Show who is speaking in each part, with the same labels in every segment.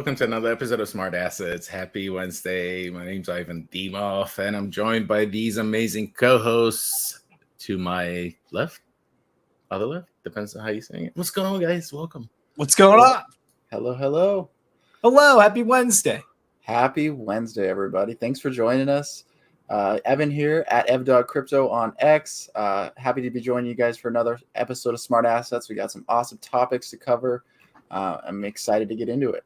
Speaker 1: Welcome to another episode of Smart Assets. Happy Wednesday. My name's Ivan Demoff, and I'm joined by these amazing co-hosts to my left, other left, depends on how you're saying it. What's going on, guys? Welcome.
Speaker 2: What's going on?
Speaker 3: Hello.
Speaker 2: Happy Wednesday.
Speaker 3: Happy Wednesday, everybody. Thanks for joining us. Evan here at EvDogCrypto on X. Happy to be joining you guys for another episode of Smart Assets. We got some awesome topics to cover. I'm excited to get into it.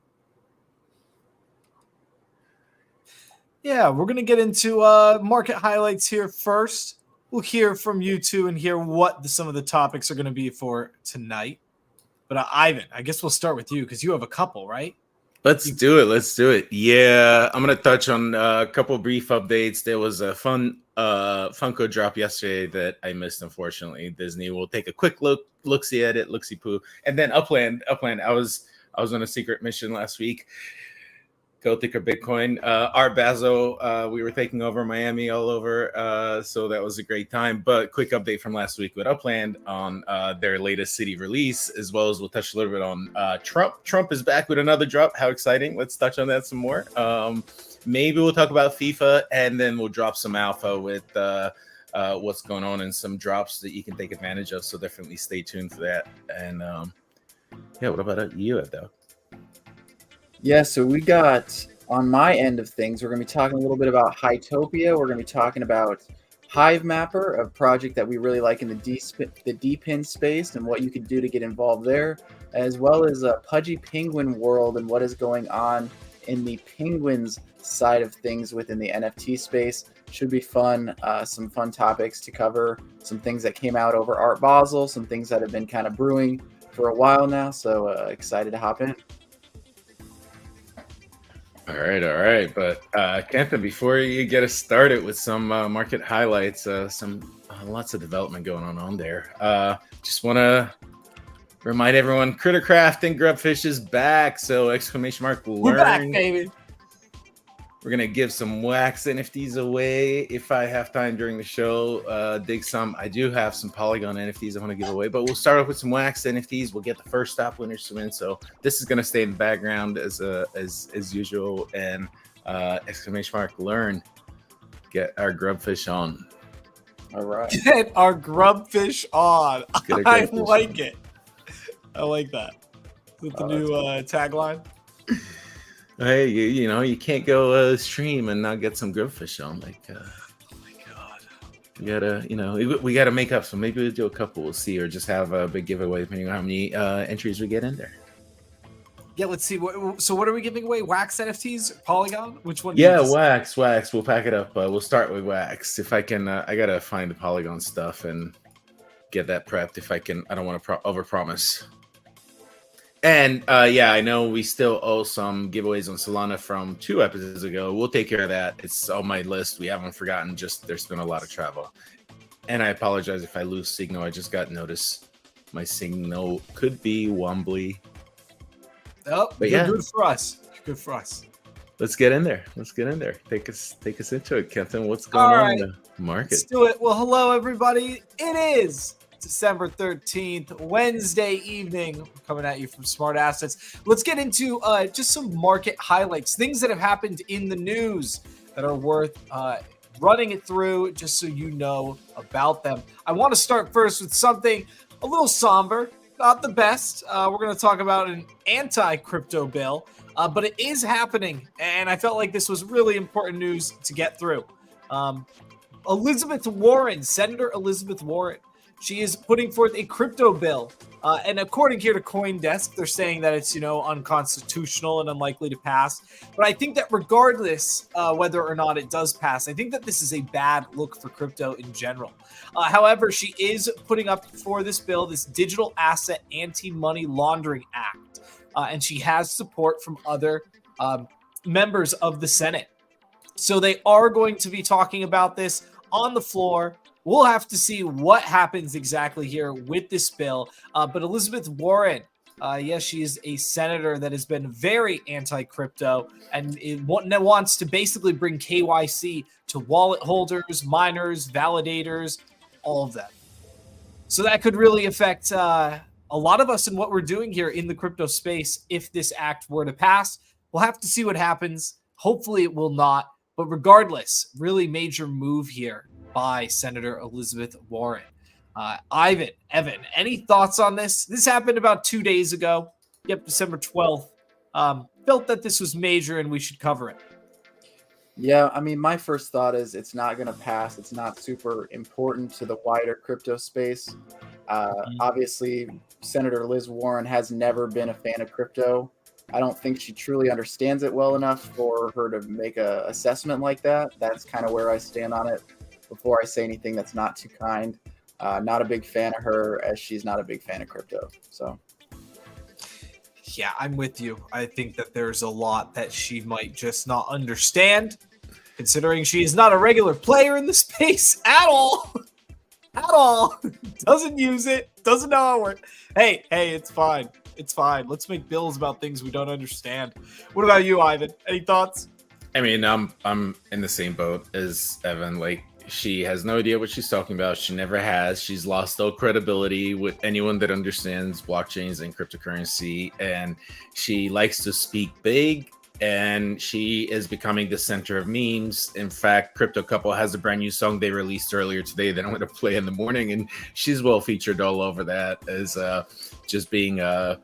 Speaker 2: Yeah, we're going to get into market highlights here first. We'll hear from you two and hear what some of the topics are going to be for tonight. But Ivan, I guess we'll start with you because you have a couple, right?
Speaker 1: Let's do it. Yeah, I'm going to touch on a couple brief updates. There was a fun Funko drop yesterday that I missed, unfortunately. Disney will take a quick look-see at it, look-see-poo. And then Upland. I was on a secret mission last week. Go Thicker Bitcoin. Art Basel, we were taking over Miami all over, so that was a great time. But quick update from last week with Upland on their latest city release, as well as we'll touch a little bit on Trump. Trump is back with another drop. How exciting. Let's touch on that some more. Maybe we'll talk about FIFA, and then we'll drop some alpha with what's going on and some drops that you can take advantage of. So definitely stay tuned for that. And yeah, what about you, Edo?
Speaker 3: Yeah, so we got, on my end of things, we're going to be talking a little bit about Hytopia. We're going to be talking about Hive Mapper, a project that we really like in the DPIN space and what you can do to get involved there, as well as Pudgy Penguin World and what is going on in the penguins side of things within the NFT space. Should be fun. Some fun topics to cover, some things that came out over Art Basel, some things that have been kind of brewing for a while now, so excited to hop in.
Speaker 1: All right. But Kenton, before you get us started with some market highlights, some lots of development going on there. Just want to remind everyone, Crittercraft and Grubfish is back. So !learn.
Speaker 2: We're back, baby.
Speaker 1: We're going to give some wax NFTs away if I have time during the show. Dig some. I do have some Polygon NFTs I want to give away, but we'll start off with some wax NFTs. We'll get the first stop winners to win. So this is going to stay in the background as usual. And !learn. Get our Grubfish on.
Speaker 3: All right.
Speaker 2: Get our Grubfish on. I like it. I like that. Is it the new tagline?
Speaker 1: Hey, you can't go stream and not get some Grubfish on. Like, oh my God, we gotta make up. So maybe we'll do a couple. We'll see, or just have a big giveaway depending on how many entries we get in there.
Speaker 2: Yeah, let's see. So what are we giving away? Wax NFTs, Polygon? Which one?
Speaker 1: Yeah, wax. We'll pack it up. We'll start with wax. If I can, I gotta find the Polygon stuff and get that prepped. If I can, I don't want to overpromise. And yeah, I know we still owe some giveaways on Solana from 2 episodes ago. We'll take care of that. It's on my list. We haven't forgotten. Just there's been a lot of travel. And I apologize if I lose signal. I just got notice my signal could be wobbly.
Speaker 2: Oh,
Speaker 1: But
Speaker 2: you're
Speaker 1: yeah.
Speaker 2: good for us. You're good for us.
Speaker 1: Let's get in there. Take us into it, Captain. What's going on in the market?
Speaker 2: Let's do it. Well, hello, everybody. It is December 13th, Wednesday evening. We're coming at you from Smart Assets. Let's get into just some market highlights, things that have happened in the news that are worth running it through just so you know about them. I want to start first with something a little somber, not the best. We're going to talk about an anti-crypto bill, but it is happening, and I felt like this was really important news to get through. Elizabeth Warren, Senator Elizabeth Warren, she is putting forth a crypto bill. And according here to CoinDesk, they're saying that it's, unconstitutional and unlikely to pass. But I think that regardless whether or not it does pass, I think that this is a bad look for crypto in general. However, she is putting up for this bill, this Digital Asset Anti-Money Laundering Act. And she has support from other members of the Senate. So they are going to be talking about this on the floor. We'll have to see what happens exactly here with this bill. But Elizabeth Warren, yes, she is a senator that has been very anti-crypto and it wants to basically bring KYC to wallet holders, miners, validators, all of that. So that could really affect a lot of us in what we're doing here in the crypto space if this act were to pass. We'll have to see what happens. Hopefully it will not. But regardless, really major move here by Senator Elizabeth Warren. Ivan, Evan, any thoughts on this? This happened about 2 days ago. Yep, December 12th. Felt that this was major and we should cover it.
Speaker 3: Yeah, I mean, my first thought is it's not going to pass. It's not super important to the wider crypto space. Obviously, Senator Liz Warren has never been a fan of crypto. I don't think she truly understands it well enough for her to make an assessment like that. That's kind of where I stand on it before I say anything that's not too kind. Not a big fan of her, as she's not a big fan of crypto. So,
Speaker 2: yeah, I'm with you. I think that there's a lot that she might just not understand, considering she is not a regular player in the space at all. At all. Doesn't use it. Doesn't know how it works. Hey, it's fine. It's fine. Let's make bills about things we don't understand. What about you, Ivan? Any thoughts?
Speaker 1: I mean, I'm in the same boat as Evan. Like, she has no idea what she's talking about. She never has. She's lost all credibility with anyone that understands blockchains and cryptocurrency. And she likes to speak big. And she is becoming the center of memes. In fact, Crypto Couple has a brand new song they released earlier today that I'm going to play in the morning. And she's well featured all over that as just being an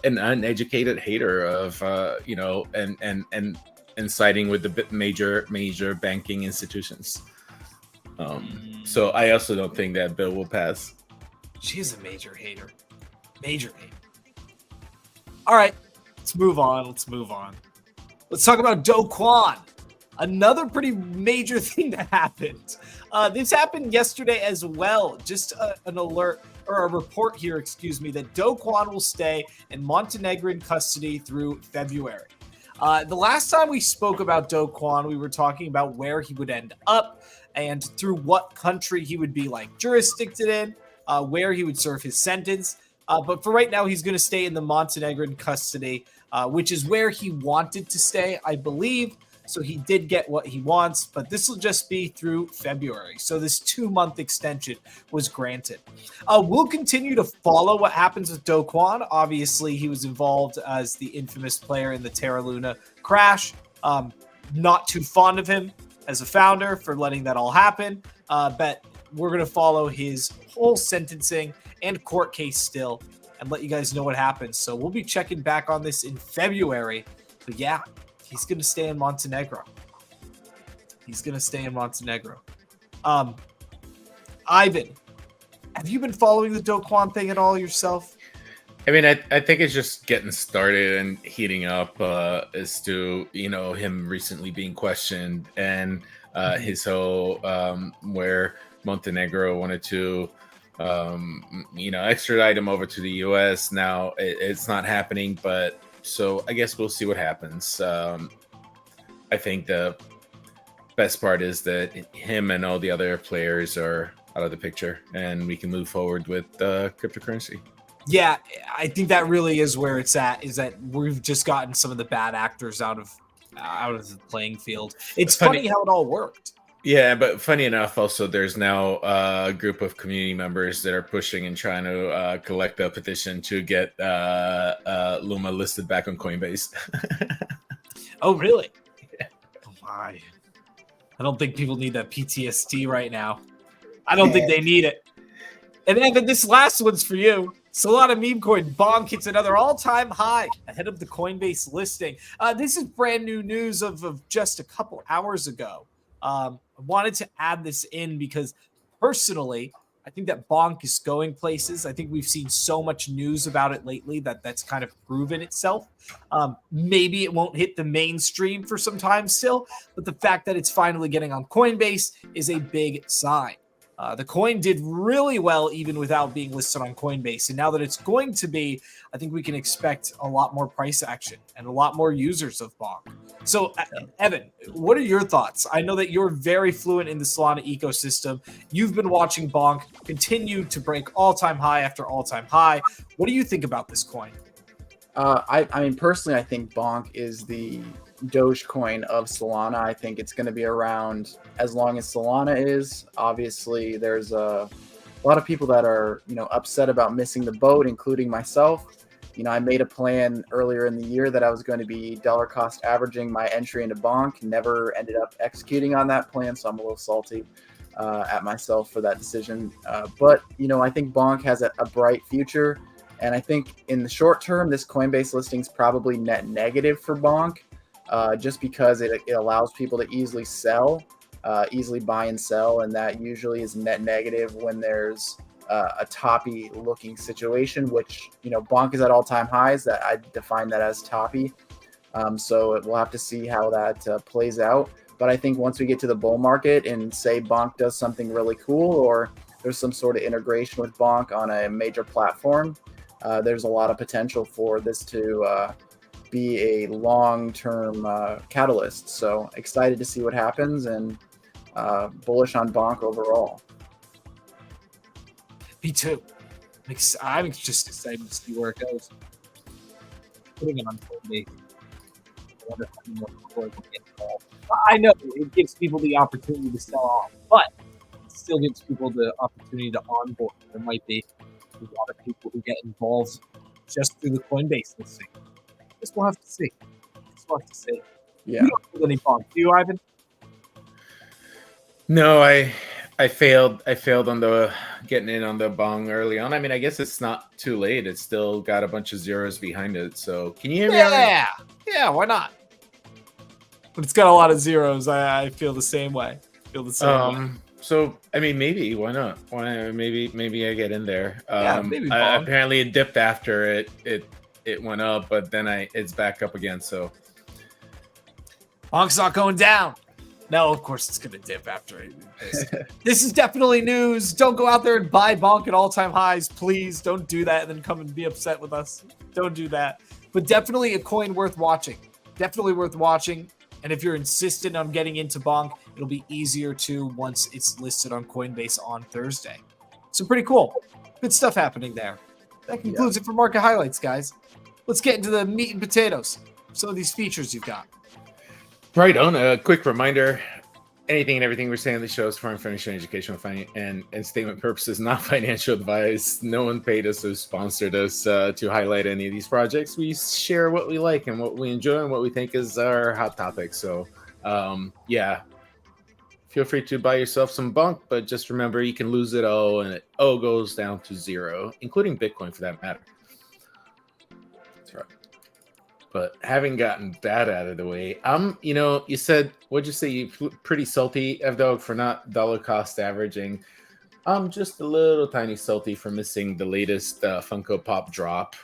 Speaker 1: uneducated hater of, and siding with the major banking institutions. So I also don't think that bill will pass.
Speaker 2: She's a major hater. Major hater. All right, let's move on. Let's talk about Do Kwon. Another pretty major thing that happened. This happened yesterday as well. Just an alert or a report here, that Do Kwon will stay in Montenegrin custody through February. The last time we spoke about Do Kwon, we were talking about where he would end up and through what country he would be jurisdicted in, where he would serve his sentence. But for right now, he's going to stay in the Montenegrin custody, which is where he wanted to stay, I believe. So he did get what he wants, but this will just be through February. So this 2-month extension was granted. We'll continue to follow what happens with Do Kwon. Obviously, he was involved as the infamous player in the Terra Luna crash. Not too fond of him as a founder for letting that all happen. But we're going to follow his whole sentencing and court case still and let you guys know what happens. So we'll be checking back on this in February. But yeah, he's going to stay in Montenegro. Ivan, have you been following the Do Kwon thing at all yourself?
Speaker 1: I mean, I think it's just getting started and heating up as to, him recently being questioned and his whole where Montenegro wanted to extradite him over to the U.S. Now it's not happening, but so I guess we'll see what happens. I think the best part is that him and all the other players are out of the picture, and we can move forward with cryptocurrency.
Speaker 2: Yeah, I think that really is where it's at. Is that we've just gotten some of the bad actors out of the playing field. It's funny how it all worked.
Speaker 1: Yeah, but funny enough, also there's now a group of community members that are pushing and trying to collect a petition to get Luma listed back on Coinbase.
Speaker 2: Oh, really? Yeah. Oh my! I don't think people need that PTSD right now. I don't think they need it. And Evan, this last one's for you. Solana meme coin Bonk hits another all-time high ahead of the Coinbase listing. This is brand new news of just a couple hours ago. I wanted to add this in because personally, I think that Bonk is going places. I think we've seen so much news about it lately that's kind of proven itself. Maybe it won't hit the mainstream for some time still, but the fact that it's finally getting on Coinbase is a big sign. The coin did really well even without being listed on Coinbase. And now that it's going to be, I think we can expect a lot more price action and a lot more users of Bonk. So, Evan, what are your thoughts? I know that you're very fluent in the Solana ecosystem. You've been watching Bonk continue to break all-time high after all-time high. What do you think about this coin?
Speaker 3: I mean, personally, I think Bonk is the Dogecoin of Solana. I think it's going to be around as long as Solana is. Obviously, there's a lot of people that are, upset about missing the boat, including myself. I made a plan earlier in the year that I was going to be dollar cost averaging my entry into Bonk. Never ended up executing on that plan, so I'm a little salty at myself for that decision. But I think Bonk has a bright future. And I think in the short term, this Coinbase listing is probably net negative for Bonk, just because it allows people to easily sell, easily buy and sell. And that usually is net negative when there's a toppy looking situation, which, Bonk is at all-time highs. That I define that as toppy. So we'll have to see how that plays out. But I think once we get to the bull market and say Bonk does something really cool, or there's some sort of integration with Bonk on a major platform, there's a lot of potential for this to be a long-term catalyst. So excited to see what happens, and bullish on Bonk overall.
Speaker 2: Me too. I'm just excited to see where it goes. Putting it on Coinbase. I know it gives people the opportunity to sell off, but it still gives people the opportunity to onboard. There might be a lot of people who get involved just through the Coinbase listing. We'll have to see.
Speaker 3: Yeah.
Speaker 2: You don't hold any Bonk, do you, Ivan?
Speaker 1: No, I failed. I failed on the getting in on the Bong early on. I mean, I guess it's not too late. It's still got a bunch of zeros behind it. So can you hear me?
Speaker 2: Yeah, why not? But it's got a lot of zeros. I feel the same way.
Speaker 1: So I mean, maybe why not? Maybe I get in there.
Speaker 2: Maybe
Speaker 1: apparently it dipped after it went up, but then it's back up again. So
Speaker 2: Bonk's not going down. No, of course it's going to dip after it. This is definitely news. Don't go out there and buy Bonk at all-time highs. Please don't do that and then come and be upset with us. Don't do that. But definitely a coin worth watching. Definitely worth watching. And if you're insistent on getting into Bonk, it'll be easier to once it's listed on Coinbase on Thursday. So pretty cool. Good stuff happening there. That concludes it for market highlights, guys. Let's get into the meat and potatoes. Some of these features you've got.
Speaker 1: Right on. A quick reminder: anything and everything we're saying on the show is for information, educational, and statement purposes, not financial advice. No one paid us or sponsored us to highlight any of these projects. We share what we like and what we enjoy and what we think is our hot topic. So, feel free to buy yourself some Bonk, but just remember you can lose it all, and it all goes down to zero, including Bitcoin for that matter. That's right. But having gotten that out of the way, you said, what'd you say? You pretty salty, F-Dog, for not dollar cost averaging. I'm just a little tiny salty for missing the latest Funko Pop drop.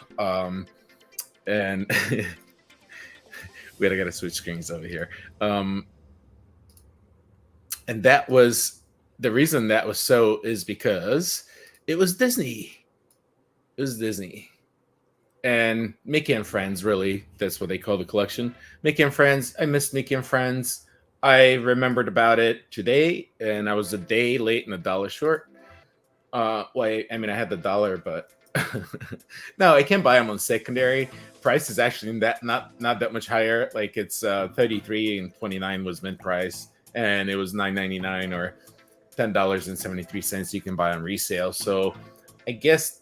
Speaker 1: And we gotta switch screens over here. And that was the reason that was so is because it was Disney. It was Disney. And Mickey and Friends, really, that's what they call the collection. Mickey and Friends. I missed Mickey and Friends. I remembered about it today, and I was a day late and $1 short. Well, I mean, I had the dollar, but no, I can't buy them on secondary. Price is actually not that much higher. Like it's 33 and 29 was mint price, and it was $9.99 or $10.73 you can buy on resale. So I guess,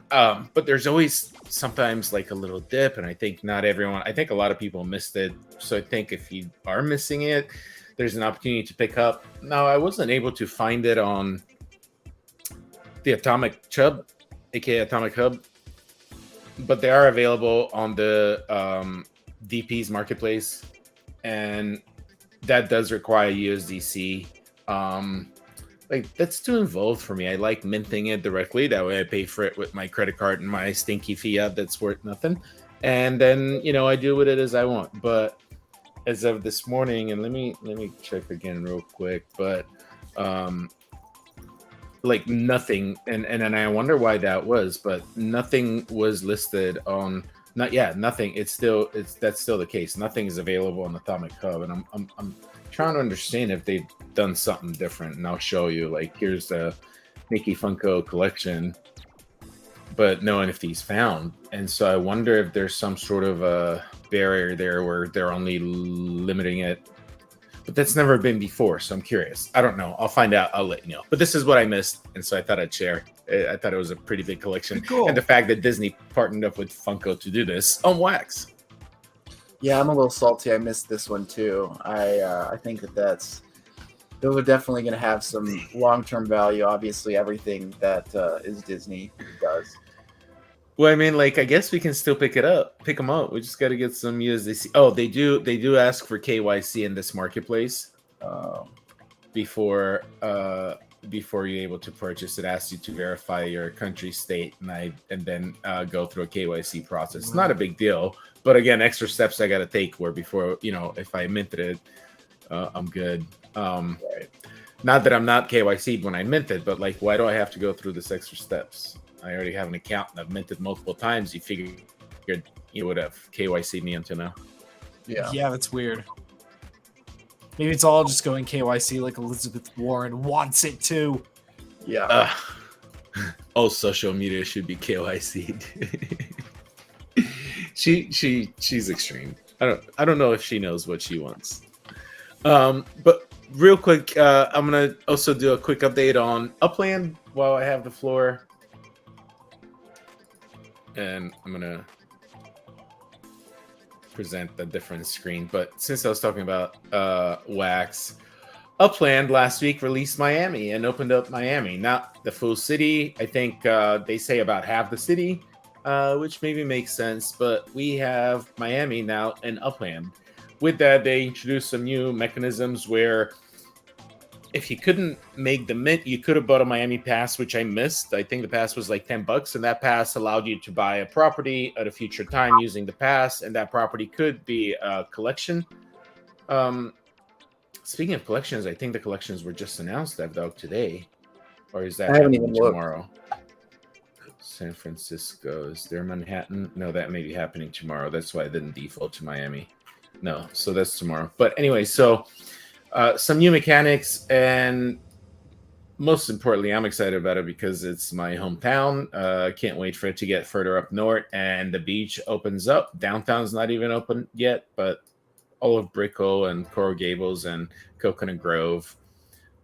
Speaker 1: but there's always sometimes like a little dip, and I think not everyone. I think a lot of people missed it. So I think if you are missing it, there's an opportunity to pick up. Now I wasn't able to find it on the Atomic Chub, aka Atomic Hub, but they are available on the DP's marketplace, and that does require USDC. Like that's too involved for me. I like minting it directly. That way I pay for it with my credit card and my stinky fiat that's worth nothing. And then, I do with it as I want. But as of this morning, and let me check again real quick, but like nothing, and I wonder why that was, but nothing was listed on nothing. That's still the case. Nothing is available on Atomic Hub, and I'm trying to understand if they've done something different, and I'll show you. Like here's the Mickey Funko collection, but no NFTs found, and so I wonder if there's some sort of a barrier there where they're only limiting it. But that's never been before, so I'm curious. I don't know. I'll find out. I'll let you know. But this is what I missed, and so I thought I'd share. I thought it was a pretty big collection,
Speaker 2: Cool.
Speaker 1: And the fact that Disney partnered up with Funko to do this on wax.
Speaker 3: Yeah, I'm a little salty. I missed this one too. I think those are definitely going to have some long-term value. Obviously, everything that is Disney does.
Speaker 1: Well, I mean, like, I guess we can still pick them up. We just got to get some USDC. Oh, they do ask for KYC in this marketplace before you're able to purchase. It asks you to verify your country, state, and then go through a KYC process. It's not a big deal, but again, extra steps I got to take where before, if I minted it, I'm good.
Speaker 3: Right.
Speaker 1: Not that I'm not KYC'd when I minted, but like, why do I have to go through this extra steps? I already have an account and I've minted multiple times. You figured you would have KYC'd me until now.
Speaker 2: Yeah, that's weird. Maybe it's all just going KYC like Elizabeth Warren wants it to.
Speaker 3: Yeah.
Speaker 1: All social media should be KYC'd. She's extreme. I don't know if she knows what she wants. But real quick, I'm gonna also do a quick update on Upland while I have the floor. And I'm gonna present a different screen. But since I was talking about wax, Upland last week released Miami and opened up Miami. Not the full city. I think they say about half the city, which maybe makes sense. But we have Miami now and Upland. With that, they introduced some new mechanisms where if you couldn't make the mint, you could have bought a Miami pass, which I missed. I think the pass was like $10, and that pass allowed you to buy a property at a future time using the pass, and that property could be a collection. Speaking of collections, I think the collections were just announced, Dog, today, or is that happening tomorrow? San Francisco, is there Manhattan? No, that may be happening tomorrow. That's why I didn't default to Miami. No, so that's tomorrow. But anyway, so some new mechanics, and most importantly, I'm excited about it because it's my hometown. Can't wait for it to get further up north, and the beach opens up. Downtown's not even open yet, but all of Brickell and Coral Gables and Coconut Grove.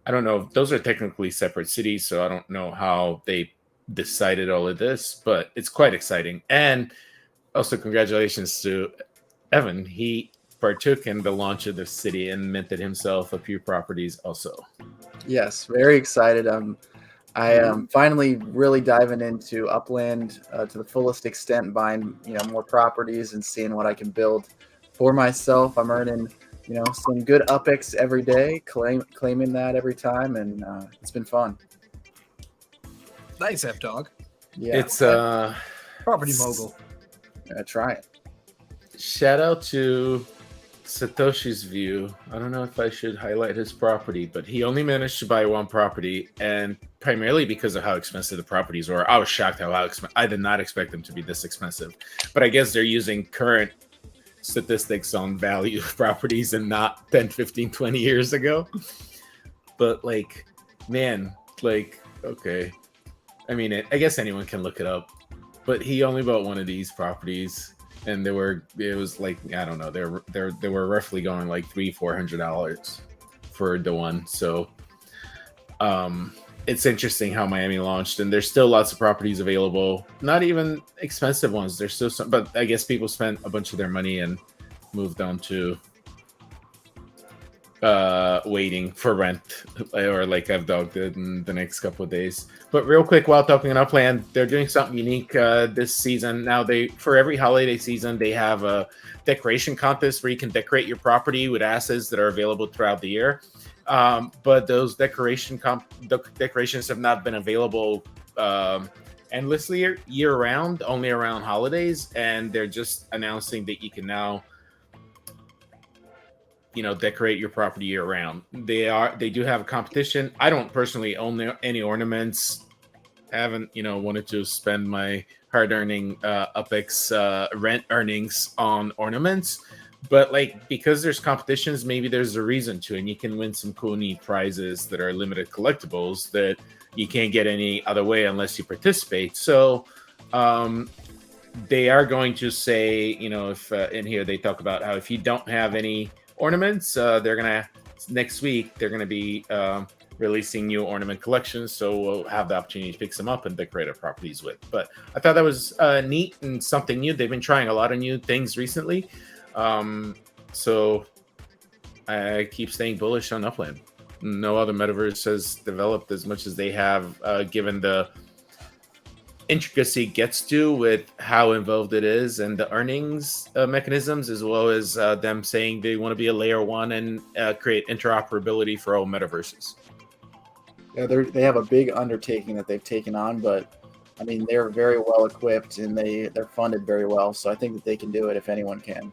Speaker 1: I don't know. Those are technically separate cities, so I don't know how they decided all of this, but it's quite exciting. And also congratulations to Evan. He partook in the launch of the city and minted himself a few properties also.
Speaker 3: Yes, very excited. I am finally really diving into Upland to the fullest extent, buying more properties and seeing what I can build for myself. I'm earning some good UPX every day, claiming that every time, and it's been fun.
Speaker 2: Nice, F-Dog.
Speaker 3: Yeah,
Speaker 1: It's
Speaker 2: property mogul.
Speaker 3: Try it.
Speaker 1: Shout out to Satoshi's view, I don't know if I should highlight his property, but he only managed to buy one property, and primarily because of how expensive the properties were. I was shocked how expensive. I did not expect them to be this expensive, but I guess they're using current statistics on value of properties and not 10, 15, 20 years ago. But like, man, like, okay. I mean, I guess anyone can look it up, but he only bought one of these properties. And it was like, I don't know, they were roughly going like $300-400 for the one. So it's interesting how Miami launched, and there's still lots of properties available. Not even expensive ones. There's still some, but I guess people spent a bunch of their money and moved on to waiting for rent, or like I've dogged it in the next couple of days. But real quick, while talking on Upland, they're doing something unique this season. Now for every holiday season, they have a decoration contest where you can decorate your property with assets that are available throughout the year. But those decorations have not been available endlessly year round, only around holidays, and they're just announcing that you can now decorate your property year round. They do have a competition. I don't personally own any ornaments. I haven't wanted to spend my hard-earning Upex rent earnings on ornaments, but like, because there's competitions, maybe there's a reason to, and you can win some cool neat prizes that are limited collectibles that you can't get any other way unless you participate. So they are going to say, if in here they talk about how if you don't have any ornaments, next week they're gonna be releasing new ornament collections, so we'll have the opportunity to pick some up and decorate our properties with. But I thought that was neat and something new. They've been trying a lot of new things recently, so I keep staying bullish on Upland. No other metaverse has developed as much as they have, given the intricacy it gets to with how involved it is and the earnings mechanisms, as well as them saying they want to be a layer one and create interoperability for all metaverses.
Speaker 3: Yeah, they have a big undertaking that they've taken on, but I mean, they're very well equipped and they're funded very well, so I think that they can do it if anyone can.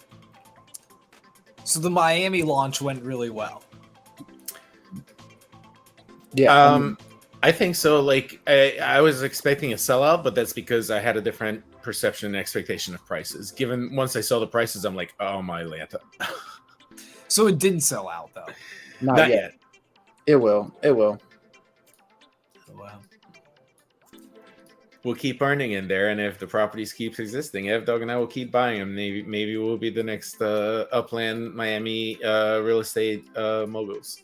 Speaker 2: So the Miami launch went really well.
Speaker 3: Yeah.
Speaker 1: I think so. Like, I was expecting a sellout, but that's because I had a different perception and expectation of prices. Given once I saw the prices, I'm like, oh my Lanta.
Speaker 2: So it didn't sell out though.
Speaker 3: Not yet. It will.
Speaker 2: Oh, wow.
Speaker 1: We'll keep earning in there, and if the properties keeps existing, Evdog and I will keep buying them. Maybe we'll be the next Upland Miami real estate moguls.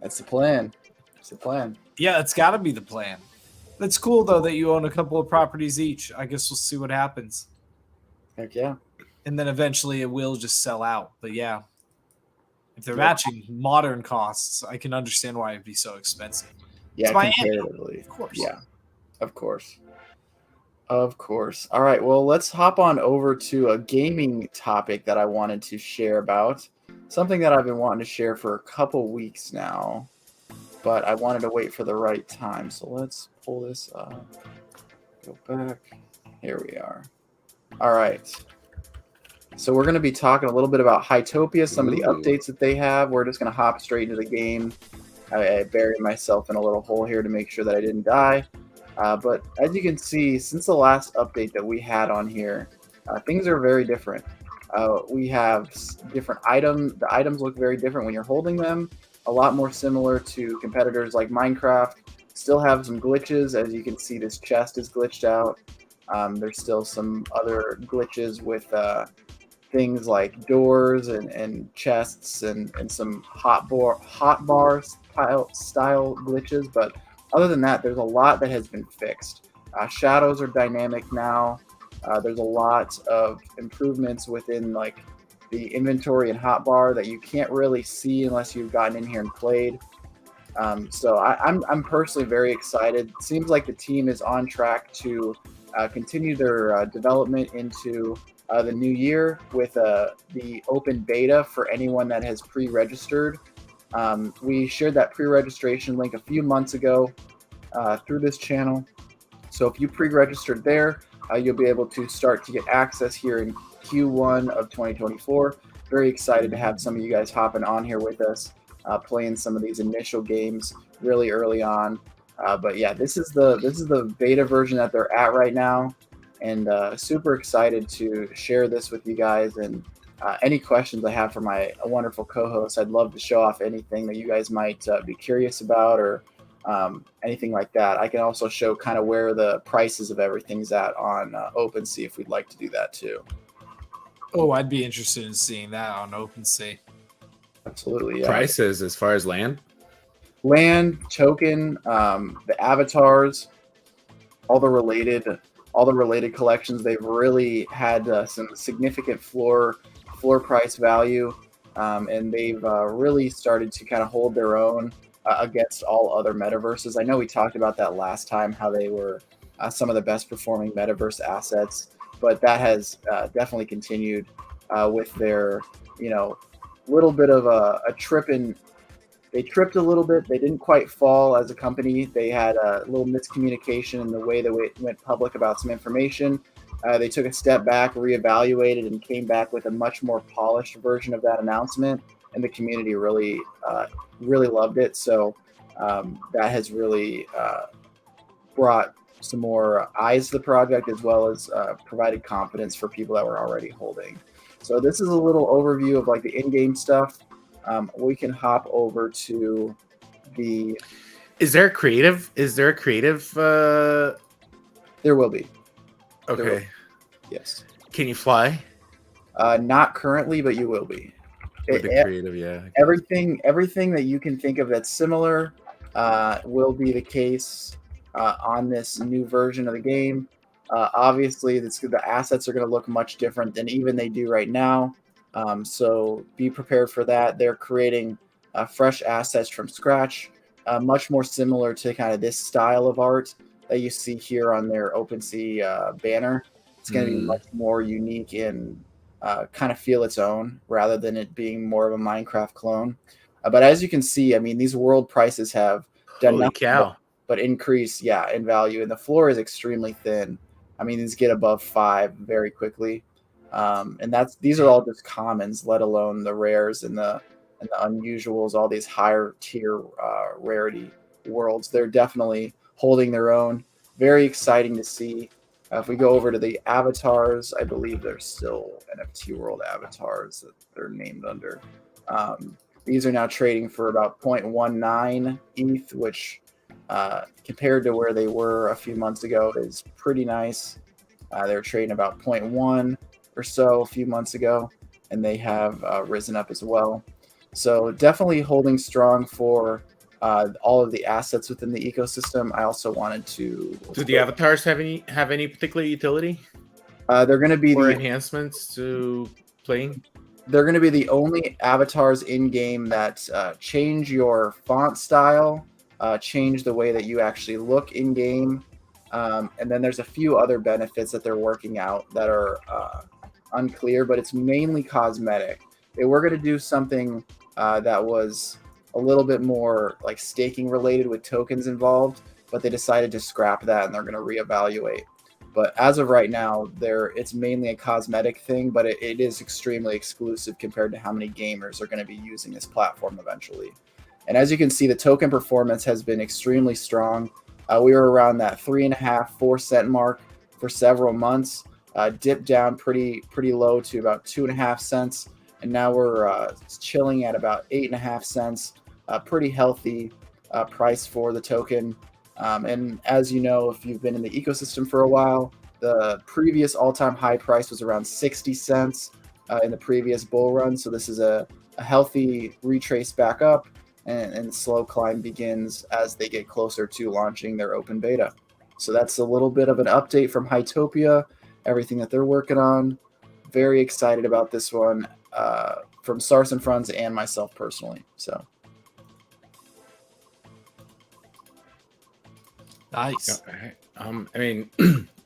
Speaker 3: That's the plan. That's the plan.
Speaker 2: Yeah, it's got to be the plan. That's cool, though, that you own a couple of properties each. I guess we'll see what happens.
Speaker 3: Heck yeah.
Speaker 2: And then eventually it will just sell out. But yeah, if they're matching modern costs, I can understand why it'd be so expensive.
Speaker 3: Yeah, comparatively.
Speaker 2: Of course.
Speaker 3: Yeah, of course. Of course. All right, well, let's hop on over to a gaming topic that I wanted to share about. Something that I've been wanting to share for a couple weeks now, but I wanted to wait for the right time. So let's pull this up. Go back. Here we are. All right. So we're going to be talking a little bit about Hytopia, some of the updates that they have. We're just going to hop straight into the game. I buried myself in a little hole here to make sure that I didn't die. But as you can see, since the last update that we had on here, things are very different. We have different items. The items look very different when you're holding them. A lot more similar to competitors like Minecraft. Still have some glitches. As you can see, this chest is glitched out. There's still some other glitches with things like doors and chests and some hot bar style glitches. But other than that, there's a lot that has been fixed. Shadows are dynamic now. There's a lot of improvements within like the inventory and hotbar that you can't really see unless you've gotten in here and played. So I'm personally very excited. It seems like the team is on track to continue their development into the new year with the open beta for anyone that has pre-registered. We shared that pre-registration link a few months ago through this channel. So if you pre-registered there, you'll be able to start to get access here in Q1 of 2024. very excited to have some of you guys hopping on here with us, playing some of these initial games really early on. But yeah, this is the beta version that they're at right now, and super excited to share this with you guys. And any questions I have for my wonderful co-host, I'd love to show off anything that you guys might be curious about, or anything like that. I can also show kind of where the prices of everything's at on OpenSea if we'd like to do that too.
Speaker 2: Oh, I'd be interested in seeing that on OpenSea.
Speaker 3: Absolutely, yeah.
Speaker 1: Prices as far as land?
Speaker 3: Land, token, the avatars, all the related collections. They've really had some significant floor price value, and they've really started to kind of hold their own against all other metaverses. I know we talked about that last time, how they were some of the best performing metaverse assets, but that has definitely continued with their, little bit of a trip in. They tripped a little bit. They didn't quite fall as a company. They had a little miscommunication in the way that it went public about some information. They took a step back, reevaluated, and came back with a much more polished version of that announcement. And the community really loved it. So that has really brought some more eyes to the project, as well as provided confidence for people that were already holding. So this is a little overview of like the in-game stuff. We can hop over to the.
Speaker 1: Is there a creative?
Speaker 3: There will be.
Speaker 1: Okay.
Speaker 3: There will. Yes.
Speaker 1: Can you fly?
Speaker 3: Not currently, but you will be.
Speaker 1: With the creative, yeah.
Speaker 3: Everything that you can think of that's similar will be the case on this new version of the game. Obviously, the assets are going to look much different than even they do right now. So be prepared for that. They're creating fresh assets from scratch, much more similar to kind of this style of art that you see here on their OpenSea banner. It's going to be much more unique and kind of feel its own, rather than it being more of a Minecraft clone. But as you can see, I mean, these world prices have done
Speaker 1: Holy cow.
Speaker 3: but increase, in value. And the floor is extremely thin. I mean, these get above 5 very quickly. And these are all just commons, let alone the rares and the unusuals, all these higher tier rarity worlds. They're definitely holding their own. Very exciting to see. If we go over to the avatars, I believe there's still NFT world avatars that they're named under. These are now trading for about 0.19 ETH, which compared to where they were a few months ago is pretty nice. They were trading about 0.1 or so a few months ago, and they have risen up as well. So definitely holding strong for all of the assets within the ecosystem. I also wanted to.
Speaker 1: Do the avatars have any particular utility?
Speaker 3: They're going to be
Speaker 1: the enhancements to playing.
Speaker 3: They're going to be the only avatars in game that change your font style, change the way that you actually look in game, and then there's a few other benefits that they're working out that are unclear, but it's mainly cosmetic. They were going to do something that was a little bit more like staking related with tokens involved, but they decided to scrap that and they're going to reevaluate. But as of right now, it's mainly a cosmetic thing, but it is extremely exclusive compared to how many gamers are going to be using this platform eventually. And as you can see, the token performance has been extremely strong. We were around that 3.5-4 cent mark for several months, dipped down pretty low to about 2.5 cents. And now we're chilling at about 8.5 cents, a pretty healthy price for the token. And as you know, if you've been in the ecosystem for a while, the previous all-time high price was around 60 cents in the previous bull run. So this is a healthy retrace back up, and slow climb begins as they get closer to launching their open beta. So that's a little bit of an update from Hytopia, everything that they're working on. Very excited about this one from Sarson Funds and myself personally. So.
Speaker 2: Nice.
Speaker 1: I mean,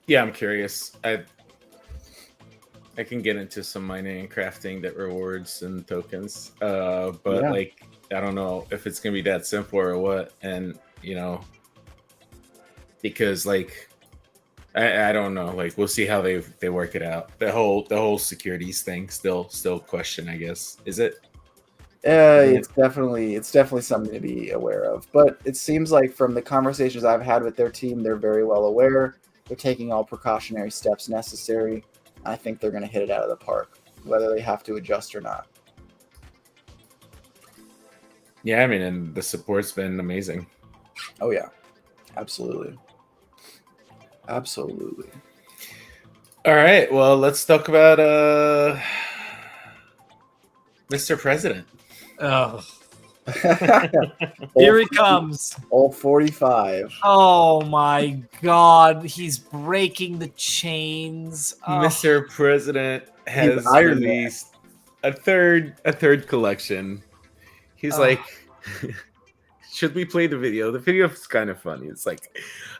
Speaker 1: yeah, I'm curious. I can get into some mining and crafting that rewards and tokens, but like, I don't know if it's gonna be that simple or what. And because like I don't know. Like we'll see how they work it out. The whole securities thing still question, I guess. Is it?
Speaker 3: It's definitely something to be aware of. But it seems like from the conversations I've had with their team, they're very well aware. They're taking all precautionary steps necessary. I think they're going to hit it out of the park, whether they have to adjust or not.
Speaker 1: Yeah, I mean, and the support's been amazing.
Speaker 3: Oh yeah, absolutely. Absolutely.
Speaker 1: All right, well, let's talk about Mr. President.
Speaker 2: Oh, here he comes.
Speaker 3: Old 45.
Speaker 2: Oh my God, he's breaking the chains. Oh.
Speaker 1: Mr. President has released a third collection. He's like, should we play the video? The video is kind of funny. It's like,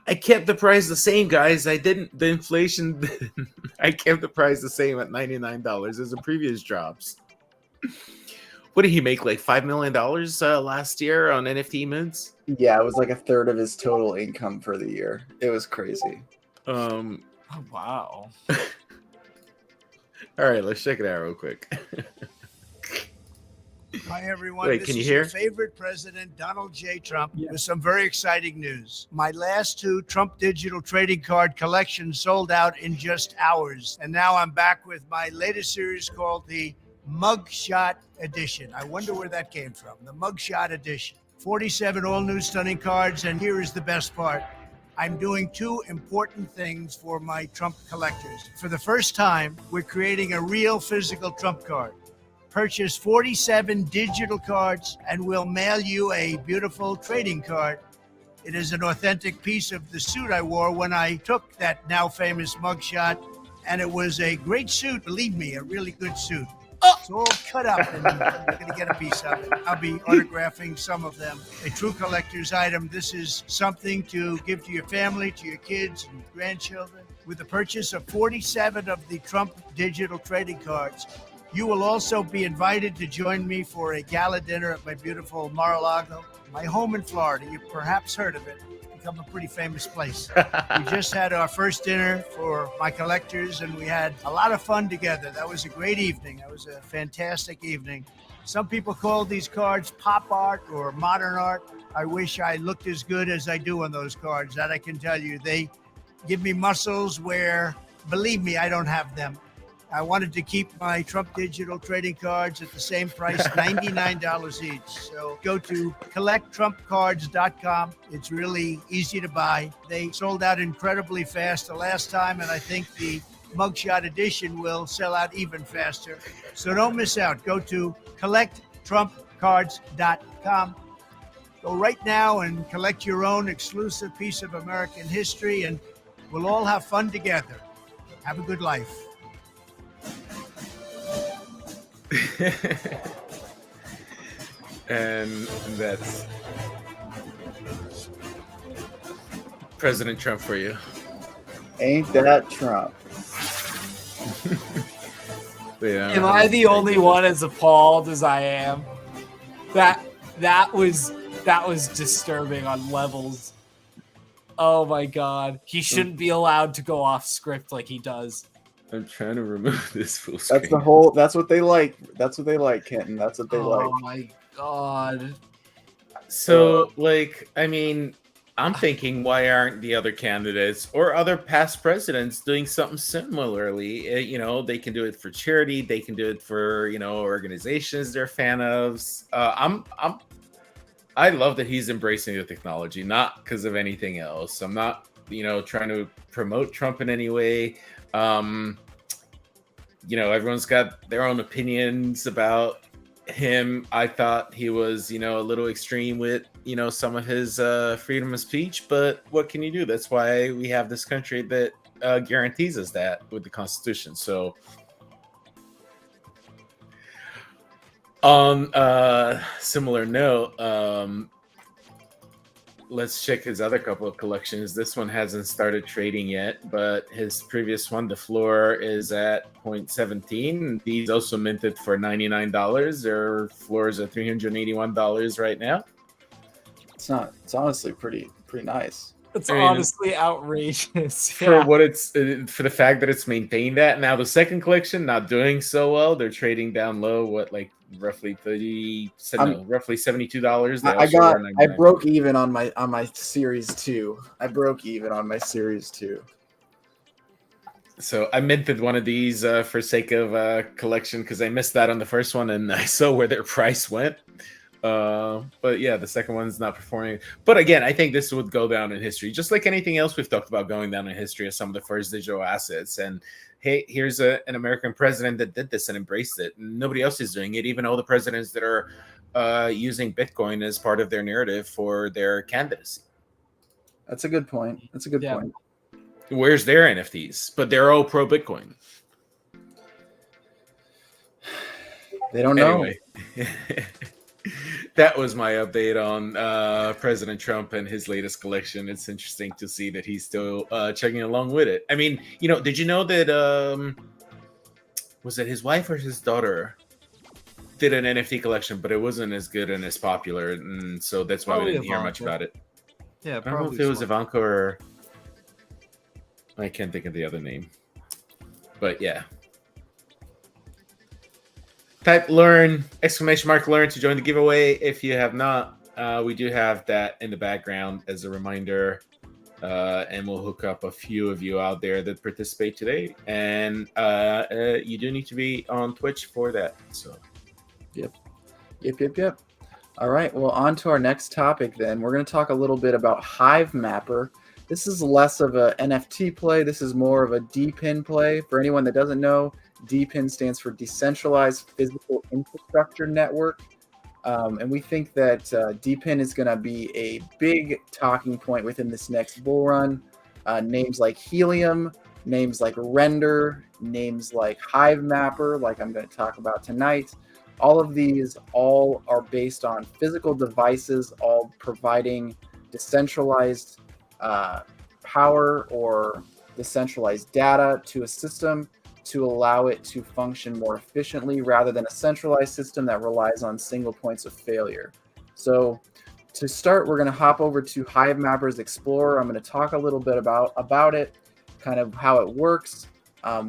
Speaker 1: I kept the price the same, guys. I didn't. The inflation. I kept the price the same at $99 as the previous drops. What did he make? Like $5 million last year on NFT mints?
Speaker 3: Yeah, it was like a third of his total income for the year. It was crazy.
Speaker 2: Oh wow.
Speaker 1: All right, let's check it out real quick.
Speaker 4: Hi, everyone.
Speaker 1: Wait,
Speaker 4: this
Speaker 1: can you
Speaker 4: is
Speaker 1: hear?
Speaker 4: Your favorite president, Donald J. Trump, with some very exciting news. My last 2 Trump digital trading card collections sold out in just hours. And now I'm back with my latest series called the Mugshot Edition. I wonder where that came from. The Mugshot Edition. 47 all-new stunning cards. And here is the best part. I'm doing 2 important things for my Trump collectors. For the first time, we're creating a real physical Trump card. Purchase 47 digital cards and we'll mail you a beautiful trading card. It is an authentic piece of the suit I wore when I took that now famous mugshot, and it was a great suit, believe me, a really good suit. It's all cut up and you're going to get a piece of it. I'll be autographing some of them. A true collector's item. This is something to give to your family, to your kids and grandchildren. With the purchase of 47 of the Trump digital trading cards, you will also be invited to join me for a gala dinner at my beautiful Mar-a-Lago, my home in Florida. You've perhaps heard of it. It's become a pretty famous place. We just had our first dinner for my collectors, and we had a lot of fun together. That was a great evening. That was a fantastic evening. Some people call these cards pop art or modern art. I wish I looked as good as I do on those cards. That I can tell you. They give me muscles where, believe me, I don't have them. I wanted to keep my Trump digital trading cards at the same price, $99 each. So go to collecttrumpcards.com. It's really easy to buy. They sold out incredibly fast the last time, and I think the Mugshot Edition will sell out even faster. So don't miss out. Go to collecttrumpcards.com. Go right now and collect your own exclusive piece of American history, and we'll all have fun together. Have a good life.
Speaker 1: And that's President Trump for you.
Speaker 3: Ain't that Trump?
Speaker 1: Yeah,
Speaker 2: Am I the only one as appalled as I am? That was disturbing on levels. Oh my God. He shouldn't be allowed to go off script like he does.
Speaker 1: I'm trying to remove this full screen.
Speaker 3: That's what they like. That's what they like, Kenton. That's what they like.
Speaker 2: Oh my God.
Speaker 1: So, like, I mean, I'm thinking, why aren't the other candidates or other past presidents doing something similarly? You know, they can do it for charity. They can do it for, you know, organizations they're a fan of. I love that he's embracing the technology, not because of anything else. I'm not, you know, trying to promote Trump in any way. You know, everyone's got their own opinions about him. I thought he was, you know, a little extreme with, you know, some of his freedom of speech, but what can you do? That's why we have this country that guarantees us that with the Constitution. So on a similar note, let's check his other couple of collections. This one hasn't started trading yet, but his previous one, the floor, is at 0.17. These also minted for $99. Their floors are $381 right now.
Speaker 3: It's honestly pretty nice.
Speaker 2: That's
Speaker 1: I mean,
Speaker 2: honestly outrageous.
Speaker 1: for
Speaker 2: Yeah.
Speaker 1: what it's for the fact that it's maintained that. Now the second collection not doing so well. They're trading down low. What, like roughly roughly $72. They
Speaker 3: I
Speaker 1: also
Speaker 3: got
Speaker 1: were
Speaker 3: I
Speaker 1: 99.
Speaker 3: broke even on my series 2. I broke even on my series 2.
Speaker 1: So I minted one of these for sake of collection because I missed that on the first one and I saw where their price went. But yeah, the second one's not performing. But again, I think this would go down in history, just like anything else we've talked about going down in history as some of the first digital assets. And hey, here's an American president that did this and embraced it. Nobody else is doing it. Even all the presidents that are using Bitcoin as part of their narrative for their candidacy.
Speaker 3: That's a good point. That's a good
Speaker 2: Yeah.
Speaker 3: point.
Speaker 1: Where's their NFTs? But they're all pro Bitcoin.
Speaker 3: They don't know.
Speaker 1: Anyway. That was my update on President Trump and his latest collection. It's interesting to see that he's still chugging along with it. I mean, did you know that was it his wife or his daughter did an NFT collection, but it wasn't as good and as popular, and so that's why we didn't hear much about it.
Speaker 2: Yeah,
Speaker 1: I don't know if it was Ivanka or I can't think of the other name, but yeah. Type learn !learn to join the giveaway if you have not. We do have that in the background as a reminder, and we'll hook up a few of you out there that participate today. And you do need to be on Twitch for that. So,
Speaker 3: Yep. All right. Well, on to our next topic then. We're going to talk a little bit about Hive Mapper. This is less of a NFT play. This is more of a DPIN play. For anyone that doesn't know, DPIN stands for Decentralized Physical Infrastructure Network. And we think that DPIN is going to be a big talking point within this next bull run. Names like Helium, names like Render, names like Hive Mapper, like I'm going to talk about tonight. All of these all are based on physical devices, all providing decentralized power or decentralized data to a system to allow it to function more efficiently rather than a centralized system that relies on single points of failure. So to start, we're going to hop over to Hive Mapper's Explorer. I'm going to talk a little bit about it, kind of how it works,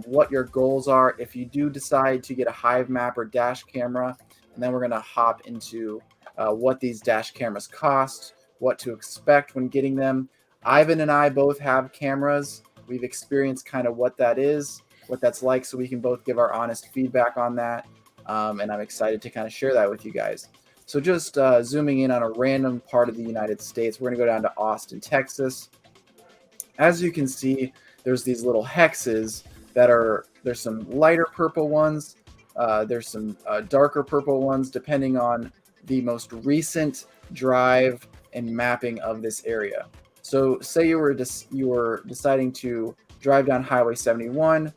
Speaker 3: what your goals are if you do decide to get a Hive Mapper dash camera, and then we're going to hop into what these dash cameras cost, what to expect when getting them. Ivan and I both have cameras. We've experienced kind of what that is, what that's like, so we can both give our honest feedback on that. And I'm excited to kind of share that with you guys. So just zooming in on a random part of the United States, we're going to go down to Austin, Texas. As you can see, there's these little hexes there's some lighter purple ones. There's some darker purple ones, depending on the most recent drive and mapping of this area. So say you were deciding to drive down Highway 71,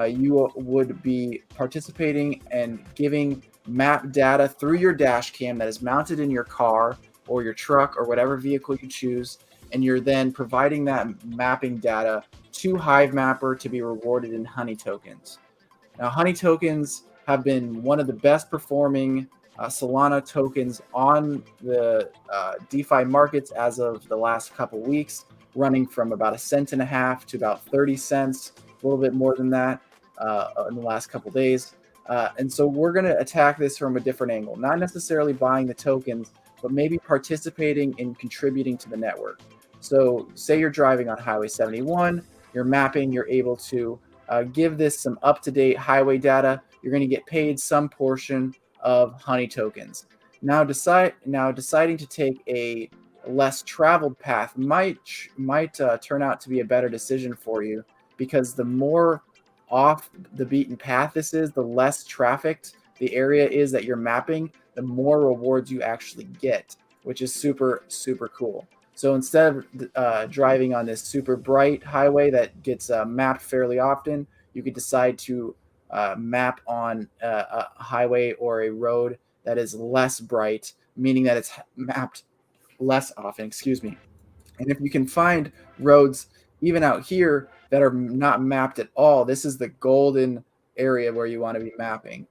Speaker 3: you would be participating and giving map data through your dash cam that is mounted in your car or your truck or whatever vehicle you choose, and you're then providing that mapping data to Hive Mapper to be rewarded in honey tokens. Now, honey tokens have been one of the best performing Solana tokens on the DeFi markets as of the last couple weeks, running from about 1.5 cents to about 30 cents, a little bit more than that in the last couple days. And so we're going to attack this from a different angle, not necessarily buying the tokens, but maybe participating in contributing to the network. So say you're driving on Highway 71, you're mapping, you're able to give this some up-to-date highway data. You're going to get paid some portion of honey tokens. Now deciding to take a less traveled path might turn out to be a better decision for you, because the more off the beaten path this is, the less trafficked the area is that you're mapping, the more rewards you actually get, which is super, super cool. So instead of driving on this super bright highway that gets mapped fairly often, you could decide to map on a highway or a road that is less bright, meaning that it's mapped less often, And if you can find roads even out here that are not mapped at all, this is the golden area where you want to be mapping.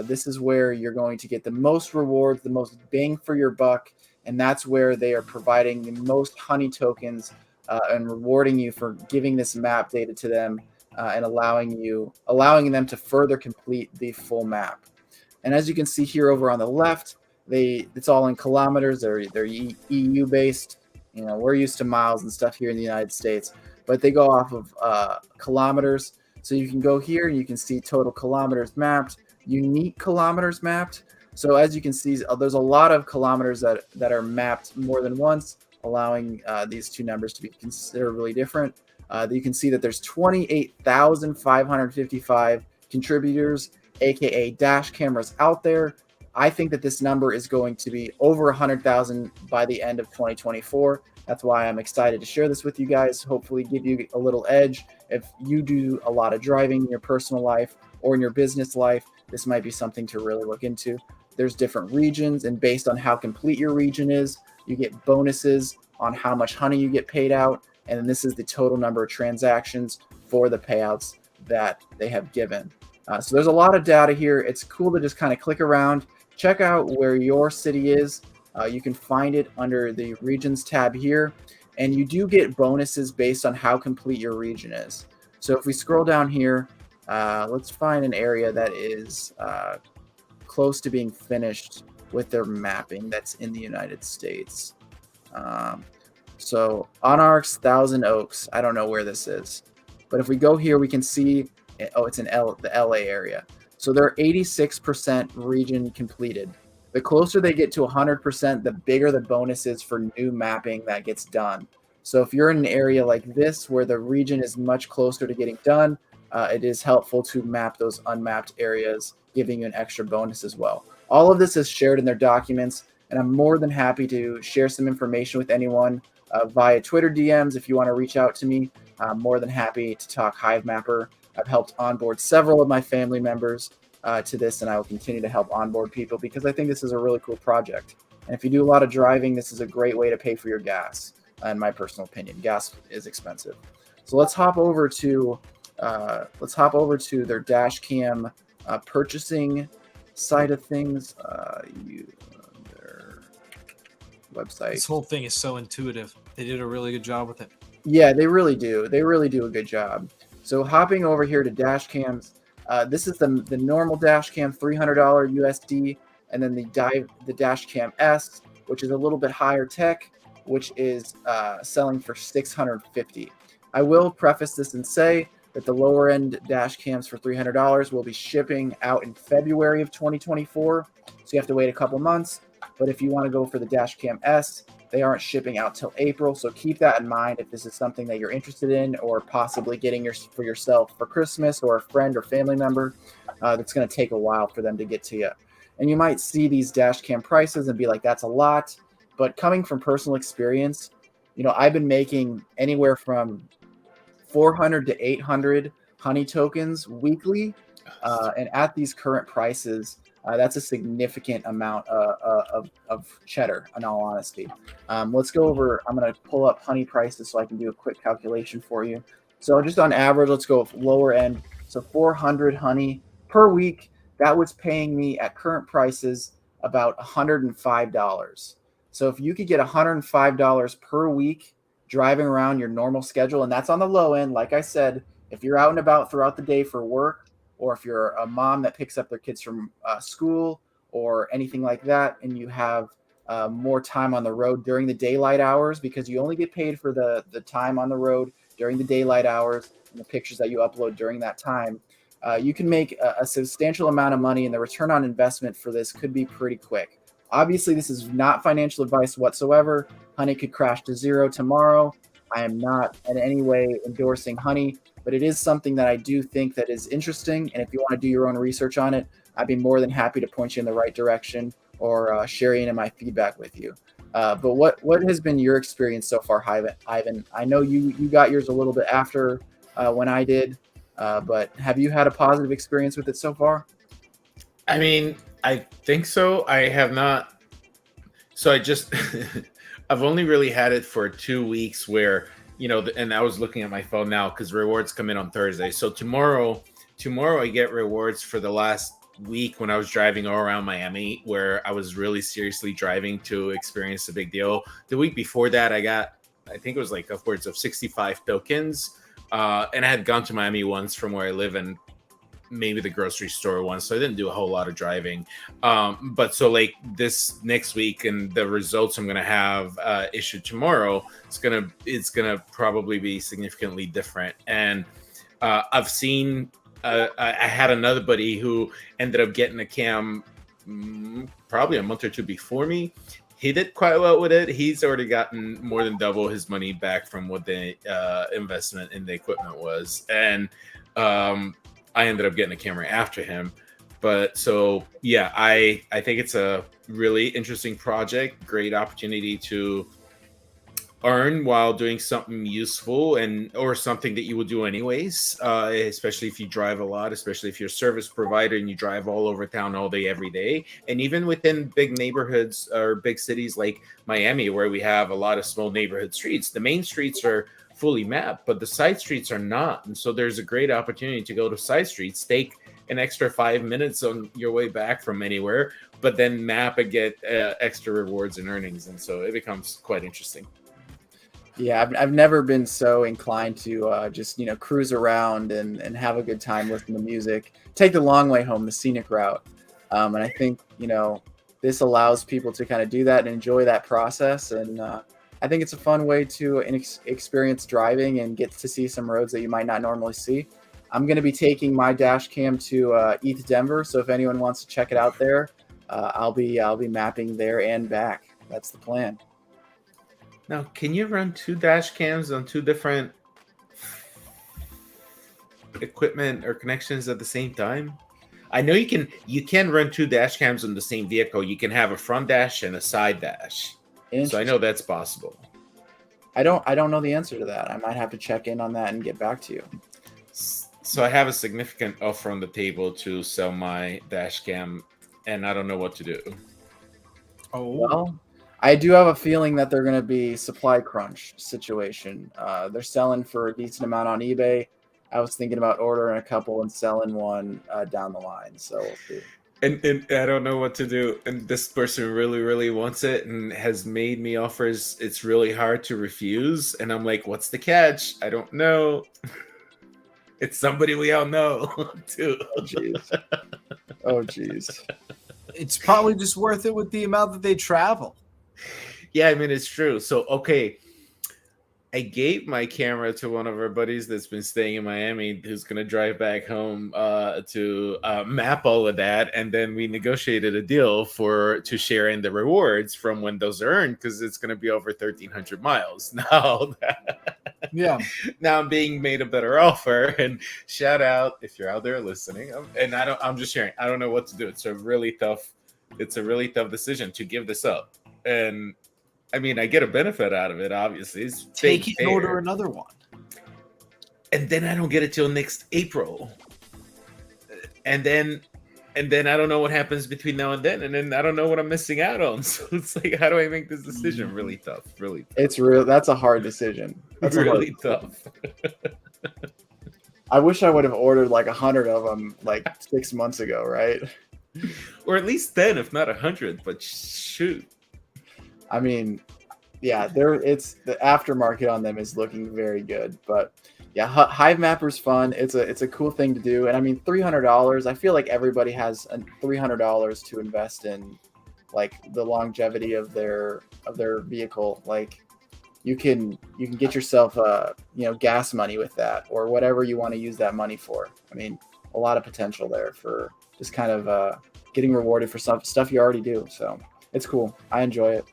Speaker 3: This is where you're going to get the most rewards, the most bang for your buck, and that's where they are providing the most honey tokens and rewarding you for giving this map data to them and allowing them to further complete the full map. And as you can see here over on the left, it's all in kilometers. They're EU based. You know, we're used to miles and stuff here in the United States, but they go off of kilometers. So you can go here and you can see total kilometers mapped, unique kilometers mapped. So as you can see, there's a lot of kilometers that are mapped more than once, allowing these two numbers to be considerably different. You can see that there's 28,555 contributors, aka dash cameras out there. I think that this number is going to be over 100,000 by the end of 2024. That's why I'm excited to share this with you guys. Hopefully give you a little edge. If you do a lot of driving in your personal life or in your business life, this might be something to really look into. There's different regions, and based on how complete your region is, you get bonuses on how much honey you get paid out. And then this is the total number of transactions for the payouts that they have given. So there's a lot of data here. It's cool to just kind of click around, check out where your city is. You can find it under the regions tab here, and you do get bonuses based on how complete your region is. So if we scroll down here, let's find an area that is close to being finished with their mapping that's in the United States. So Onarks, Thousand Oaks, I don't know where this is, but if we go here, we can see, oh, it's in the LA area. So they're 86% region completed. The closer they get to 100%, the bigger the bonus is for new mapping that gets done. So if you're in an area like this where the region is much closer to getting done, it is helpful to map those unmapped areas, giving you an extra bonus as well. All of this is shared in their documents, and I'm more than happy to share some information with anyone via Twitter DMs. If you want to reach out to me, I'm more than happy to talk Hive Mapper. I've helped onboard several of my family members to this, and I will continue to help onboard people because I think this is a really cool project. And if you do a lot of driving, this is a great way to pay for your gas, in my personal opinion. Gas is expensive. So let's hop over to their dash cam purchasing side of things. Their website.
Speaker 2: This whole thing is so intuitive. They did a really good job with it.
Speaker 3: Yeah, they really do. They really do a good job. So hopping over here to dash cams, this is the normal dash cam, $300 USD, and then the dash cam S, which is a little bit higher tech, which is selling for $650. I will preface this and say that the lower end dash cams for $300 will be shipping out in February of 2024. So you have to wait a couple months. But if you want to go for the dash cam S, they aren't shipping out till April. So keep that in mind if this is something that you're interested in or possibly getting for yourself for Christmas or a friend or family member. That's going to take a while for them to get to you. And you might see these dash cam prices and be like, that's a lot. But coming from personal experience, you know, I've been making anywhere from 400 to 800 honey tokens weekly. And at these current prices, that's a significant amount of cheddar, in all honesty. Let's go over, I'm going to pull up honey prices so I can do a quick calculation for you. So just on average, let's go with lower end. So 400 honey per week, that was paying me at current prices about $105. So if you could get $105 per week driving around your normal schedule, and that's on the low end, like I said, if you're out and about throughout the day for work, or if you're a mom that picks up their kids from school or anything like that, and you have more time on the road during the daylight hours, because you only get paid for the time on the road during the daylight hours and the pictures that you upload during that time, you can make a substantial amount of money, and the return on investment for this could be pretty quick. Obviously, this is not financial advice whatsoever. Honey could crash to zero tomorrow. I am not in any way endorsing honey, but it is something that I do think that is interesting. And if you want to do your own research on it, I'd be more than happy to point you in the right direction or share any of my feedback with you. But what has been your experience so far, Ivan? I know you got yours a little bit after when I did, but have you had a positive experience with it so far?
Speaker 1: I mean, I think so. I have not. So I just, I've only really had it for 2 weeks where, you know, and I was looking at my phone now because rewards come in on Thursday. So tomorrow I get rewards for the last week when I was driving all around Miami, where I was really seriously driving to experience the big deal. The week before that, I got I think it was like upwards of 65 tokens. And I had gone to Miami once from where I live, and maybe the grocery store once, so I didn't do a whole lot of driving. But so like this next week and the results I'm gonna have issued tomorrow, it's gonna probably be significantly different. And I've seen I had another buddy who ended up getting a cam probably a month or two before me. He did quite well with it. He's already gotten more than double his money back from what the investment in the equipment was. And I ended up getting a camera after him. But so, yeah, I think it's a really interesting project. Great opportunity to earn while doing something useful or something that you would do anyways, especially if you drive a lot, especially if you're a service provider and you drive all over town all day every day. And even within big neighborhoods or big cities like Miami, where we have a lot of small neighborhood streets, the main streets are fully mapped, but the side streets are not. And so there's a great opportunity to go to side streets, take an extra 5 minutes on your way back from anywhere, but then map and get extra rewards and earnings. And so it becomes quite interesting.
Speaker 3: Yeah, I've never been so inclined to just cruise around and have a good time, listen to music, take the long way home, the scenic route. And I think this allows people to kind of do that and enjoy that process. And I think it's a fun way to experience driving and get to see some roads that you might not normally see. I'm going to be taking my dash cam to ETH Denver, so if anyone wants to check it out there, I'll be mapping there and back. That's the plan.
Speaker 1: Now, can you run two dash cams on two different equipment or connections at the same time? I know you can run two dash cams on the same vehicle. You can have a front dash and a side dash. So I know that's possible.
Speaker 3: I don't know the answer to that. I might have to check in on that and get back to you.
Speaker 1: So I have a significant offer on the table to sell my dash cam, and I don't know what to do.
Speaker 2: Oh,
Speaker 3: well, I do have a feeling that they're going to be supply crunch situation. They're selling for a decent amount on eBay. I was thinking about ordering a couple and selling one down the line. So we'll see.
Speaker 1: And I don't know what to do. And this person really, really wants it and has made me offers. It's really hard to refuse. And I'm like, what's the catch? I don't know. It's somebody we all know, too.
Speaker 3: Oh, jeez. Oh, jeez.
Speaker 2: it's probably just worth it with the amount that they travel.
Speaker 1: Yeah, I mean, it's true. So, okay, I gave my camera to one of our buddies that's been staying in Miami, who's going to drive back home to map all of that. And then we negotiated a deal to share in the rewards from when those are earned, because it's going to be over 1,300 miles. Now I'm being made a better offer, and shout out if you're out there listening. I'm just sharing. I don't know what to do. It's a really tough decision to give this up. And I mean, I get a benefit out of it, obviously. It's
Speaker 2: take it and order another one.
Speaker 1: And then I don't get it till next April. And then I don't know what happens between now and then I don't know what I'm missing out on. So it's like, how do I make this decision? Really tough. Really tough.
Speaker 3: It's real. That's a hard decision. That's
Speaker 1: really tough.
Speaker 3: I wish I would have ordered like 100 of them like 6 months ago, right?
Speaker 1: Or at least 10, if not 100. But shoot.
Speaker 3: I mean, yeah, the aftermarket on them is looking very good. But yeah, Hive Mapper's fun. It's a cool thing to do. And I mean, $300. I feel like everybody has $300 to invest in, like the longevity of their vehicle. Like you can get yourself gas money with that, or whatever you want to use that money for. I mean, a lot of potential there for just kind of getting rewarded for stuff you already do. So it's cool. I enjoy it.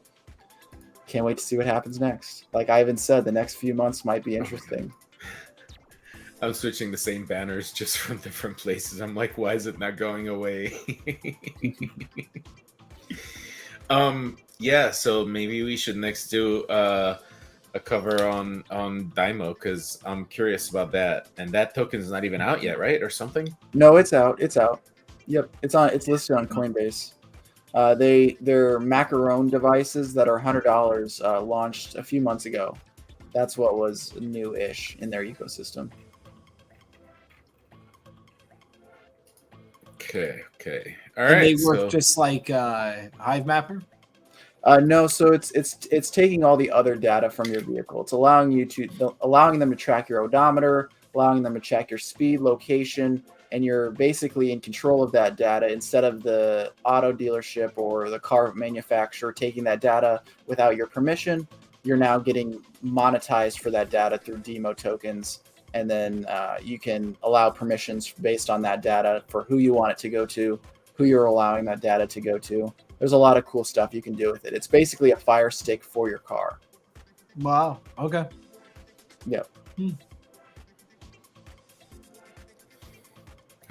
Speaker 3: Can't wait to see what happens next. Like Ivan said, the next few months might be interesting.
Speaker 1: I'm switching the same banners just from different places. I'm like, why is it not going away? Yeah, so maybe we should next do a cover on Dymo, because I'm curious about that. And that token is not even out yet, right? Or something?
Speaker 3: No, it's out. It's out. Yep, it's listed on Coinbase. They're macaron devices that are $100 launched a few months ago. That's what was new-ish in their ecosystem.
Speaker 1: Okay. All
Speaker 2: and
Speaker 1: right.
Speaker 2: they work just like Hive Mapper?
Speaker 3: No, so it's taking all the other data from your vehicle. It's allowing them to track your odometer, allowing them to check your speed, location, and you're basically in control of that data instead of the auto dealership or the car manufacturer taking that data without your permission. You're now getting monetized for that data through demo tokens, and then you can allow permissions based on that data for who you want it to go to, who you're allowing that data to go to. There's a lot of cool stuff you can do with it. It's basically a Fire Stick for your car.
Speaker 2: Wow. Okay.
Speaker 3: Yep.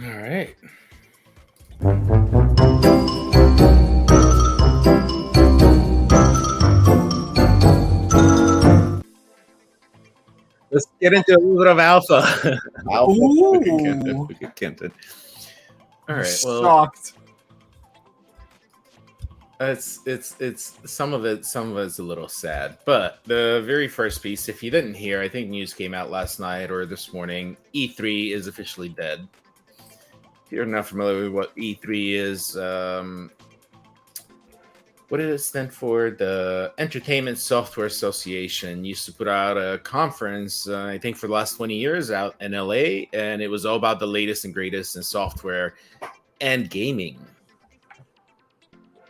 Speaker 1: All right. Let's get into a little bit of alpha.
Speaker 2: Ooh.
Speaker 1: Kenton. All right. Well,
Speaker 2: Shocked.
Speaker 1: it's some of it's a little sad, but the very first piece, if you didn't hear, I think news came out last night or this morning. E3 is officially dead. If you're not familiar with what E3 is, what did it stand for? The Entertainment Software Association used to put out a conference, I think for the last 20 years out in LA, and it was all about the latest and greatest in software and gaming.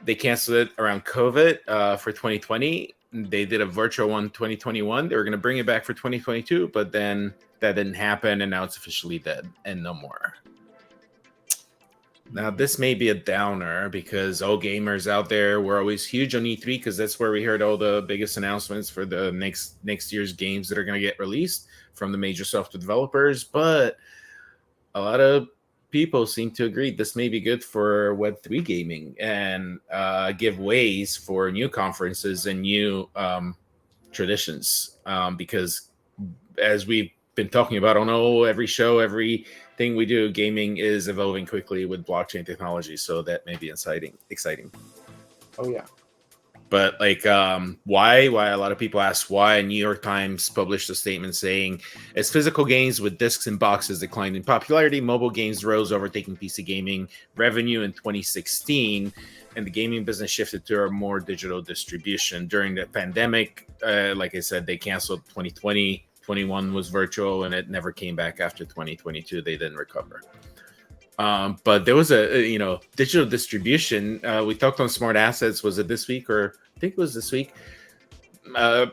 Speaker 1: They canceled it around COVID for 2020. They did a virtual one 2021. They were going to bring it back for 2022, but then that didn't happen, and now it's officially dead and no more. Now, this may be a downer because all gamers out there were always huge on E3 because that's where we heard all the biggest announcements for the next year's games that are going to get released from the major software developers. But a lot of people seem to agree this may be good for Web3 gaming and give ways for new conferences and new traditions. Because as we've been talking about on every show, everything we do, gaming is evolving quickly with blockchain technology. So that may be exciting.
Speaker 3: Oh yeah.
Speaker 1: But why a lot of people ask why New York Times published a statement saying as physical games with discs and boxes declined in popularity, mobile games rose, overtaking PC gaming revenue in 2016, and the gaming business shifted to a more digital distribution during the pandemic. Like I said, they canceled 2020. 21 was virtual, and it never came back after 2022. They didn't recover. But there was a digital distribution. We talked on smart assets. Was it this week, or I think it was this week? A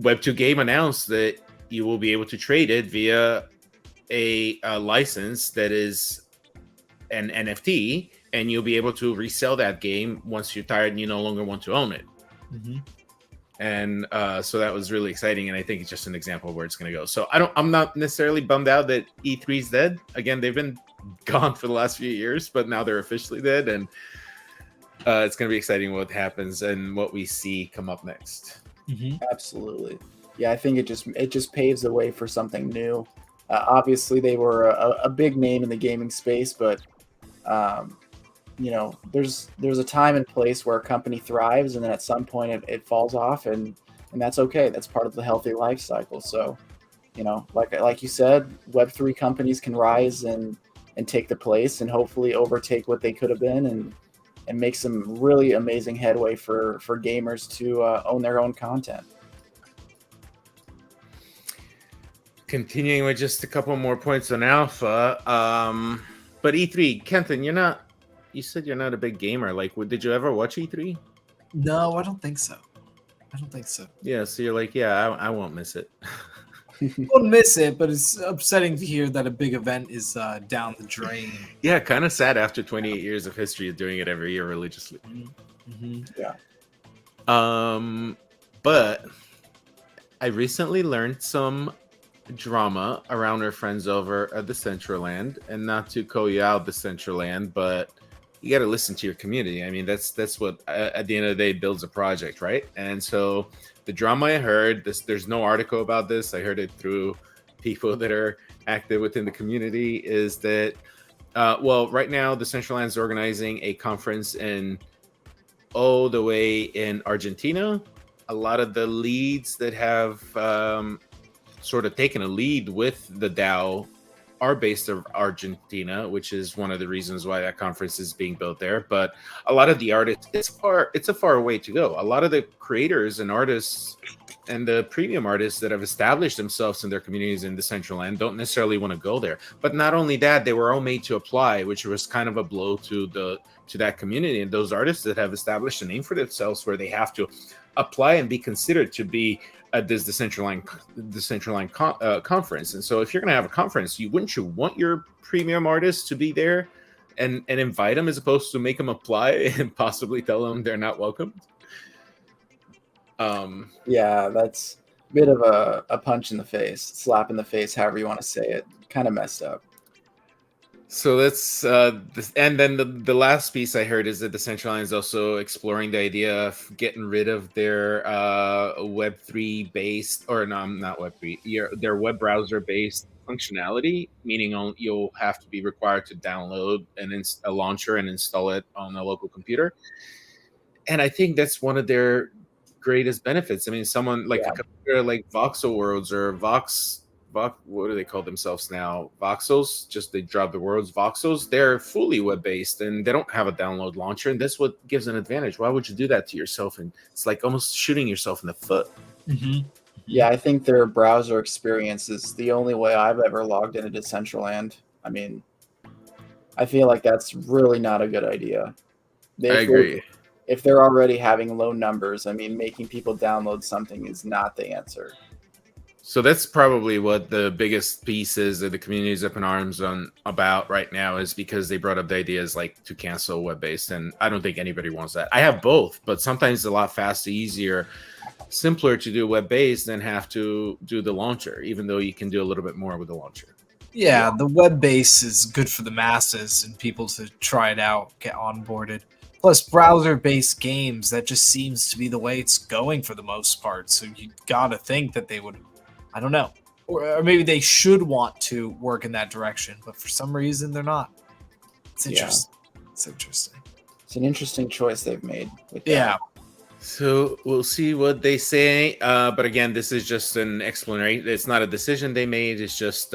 Speaker 1: Web2 game announced that you will be able to trade it via a license that is an NFT, and you'll be able to resell that game once you're tired and you no longer want to own it.
Speaker 2: Mm-hmm.
Speaker 1: And so that was really exciting, and I think it's just an example of where it's going to go. So I'm not necessarily bummed out that E3 is dead. Again, they've been gone for the last few years, but now they're officially dead, and it's going to be exciting what happens and what we see come up next.
Speaker 2: Mm-hmm.
Speaker 3: Absolutely. Yeah, I think it just paves the way for something new. Obviously, they were a big name in the gaming space, but there's a time and place where a company thrives, and then at some point it falls off, and that's okay. That's part of the healthy life cycle. So, like you said, Web3 companies can rise and take the place and hopefully overtake what they could have been and make some really amazing headway for gamers to own their own content.
Speaker 1: Continuing with just a couple more points on alpha, but E3, Kenton, you said you're not a big gamer. Did you ever watch E3?
Speaker 2: No, I don't think so.
Speaker 1: Yeah, so you're like, yeah, I won't miss it.
Speaker 2: Won't miss it, but it's upsetting to hear that a big event is down the drain.
Speaker 1: Yeah, kind of sad after 28 years of history of doing it every year religiously.
Speaker 2: Mm-hmm.
Speaker 3: Yeah.
Speaker 1: But I recently learned some drama around our friends over at the Decentraland, and not to call you out, Decentraland, but you got to listen to your community. I mean, that's what at the end of the day builds a project, right? And so the drama I heard, there's no article about this. I heard it through people that are active within the community. Is that right now the Decentraland is organizing a conference all the way in Argentina. A lot of the leads that have sort of taken a lead with the DAO are based of Argentina, which is one of the reasons why that conference is being built there. But a lot of the artists, it's a far way to go. A lot of the creators and artists and the premium artists that have established themselves in their communities in the Central End don't necessarily want to go there. But not only that, they were all made to apply, which was kind of a blow to that community and those artists that have established a name for themselves, where they have to apply and be considered to be at the Central Line conference. And so if you're going to have a conference, wouldn't you want your premium artists to be there and invite them, as opposed to make them apply and possibly tell them they're not welcome?
Speaker 3: Yeah, that's a bit of a punch in the face, slap in the face, however you want to say it. Kind of messed up.
Speaker 1: So that's and then the last piece I heard is that the Central Line is also exploring the idea of getting rid of their Web3 based, or no, not Web3, their web browser based functionality, meaning you'll have to be required to download a launcher and install it on a local computer. And I think that's one of their greatest benefits. I mean, someone like a computer like Voxel Worlds or what do they call themselves now? Voxels, just they drop the words Voxels. They're fully web-based and they don't have a download launcher. And that's what gives an advantage. Why would you do that to yourself? And it's like almost shooting yourself in the foot.
Speaker 2: Mm-hmm.
Speaker 3: Yeah, I think their browser experience is the only way I've ever logged into Decentraland. I mean, I feel like that's really not a good idea.
Speaker 1: I agree.
Speaker 3: If they're already having low numbers, I mean, making people download something is not the answer.
Speaker 1: So that's probably what the biggest piece is that the community is up in arms about right now, is because they brought up the ideas like to cancel web-based, and I don't think anybody wants that. I have both, but sometimes it's a lot faster, easier, simpler to do web-based than have to do the launcher, even though you can do a little bit more with the launcher.
Speaker 2: Yeah, the web base is good for the masses and people to try it out, get onboarded. Plus, browser-based games, that just seems to be the way it's going for the most part. So you gotta think that they would, I don't know, or maybe they should want to work in that direction, but for some reason they're not. It's interesting. Yeah. It's interesting.
Speaker 3: It's an interesting choice they've made.
Speaker 2: Yeah.
Speaker 1: So we'll see what they say. But again, this is just an explanation. It's not a decision they made. It's just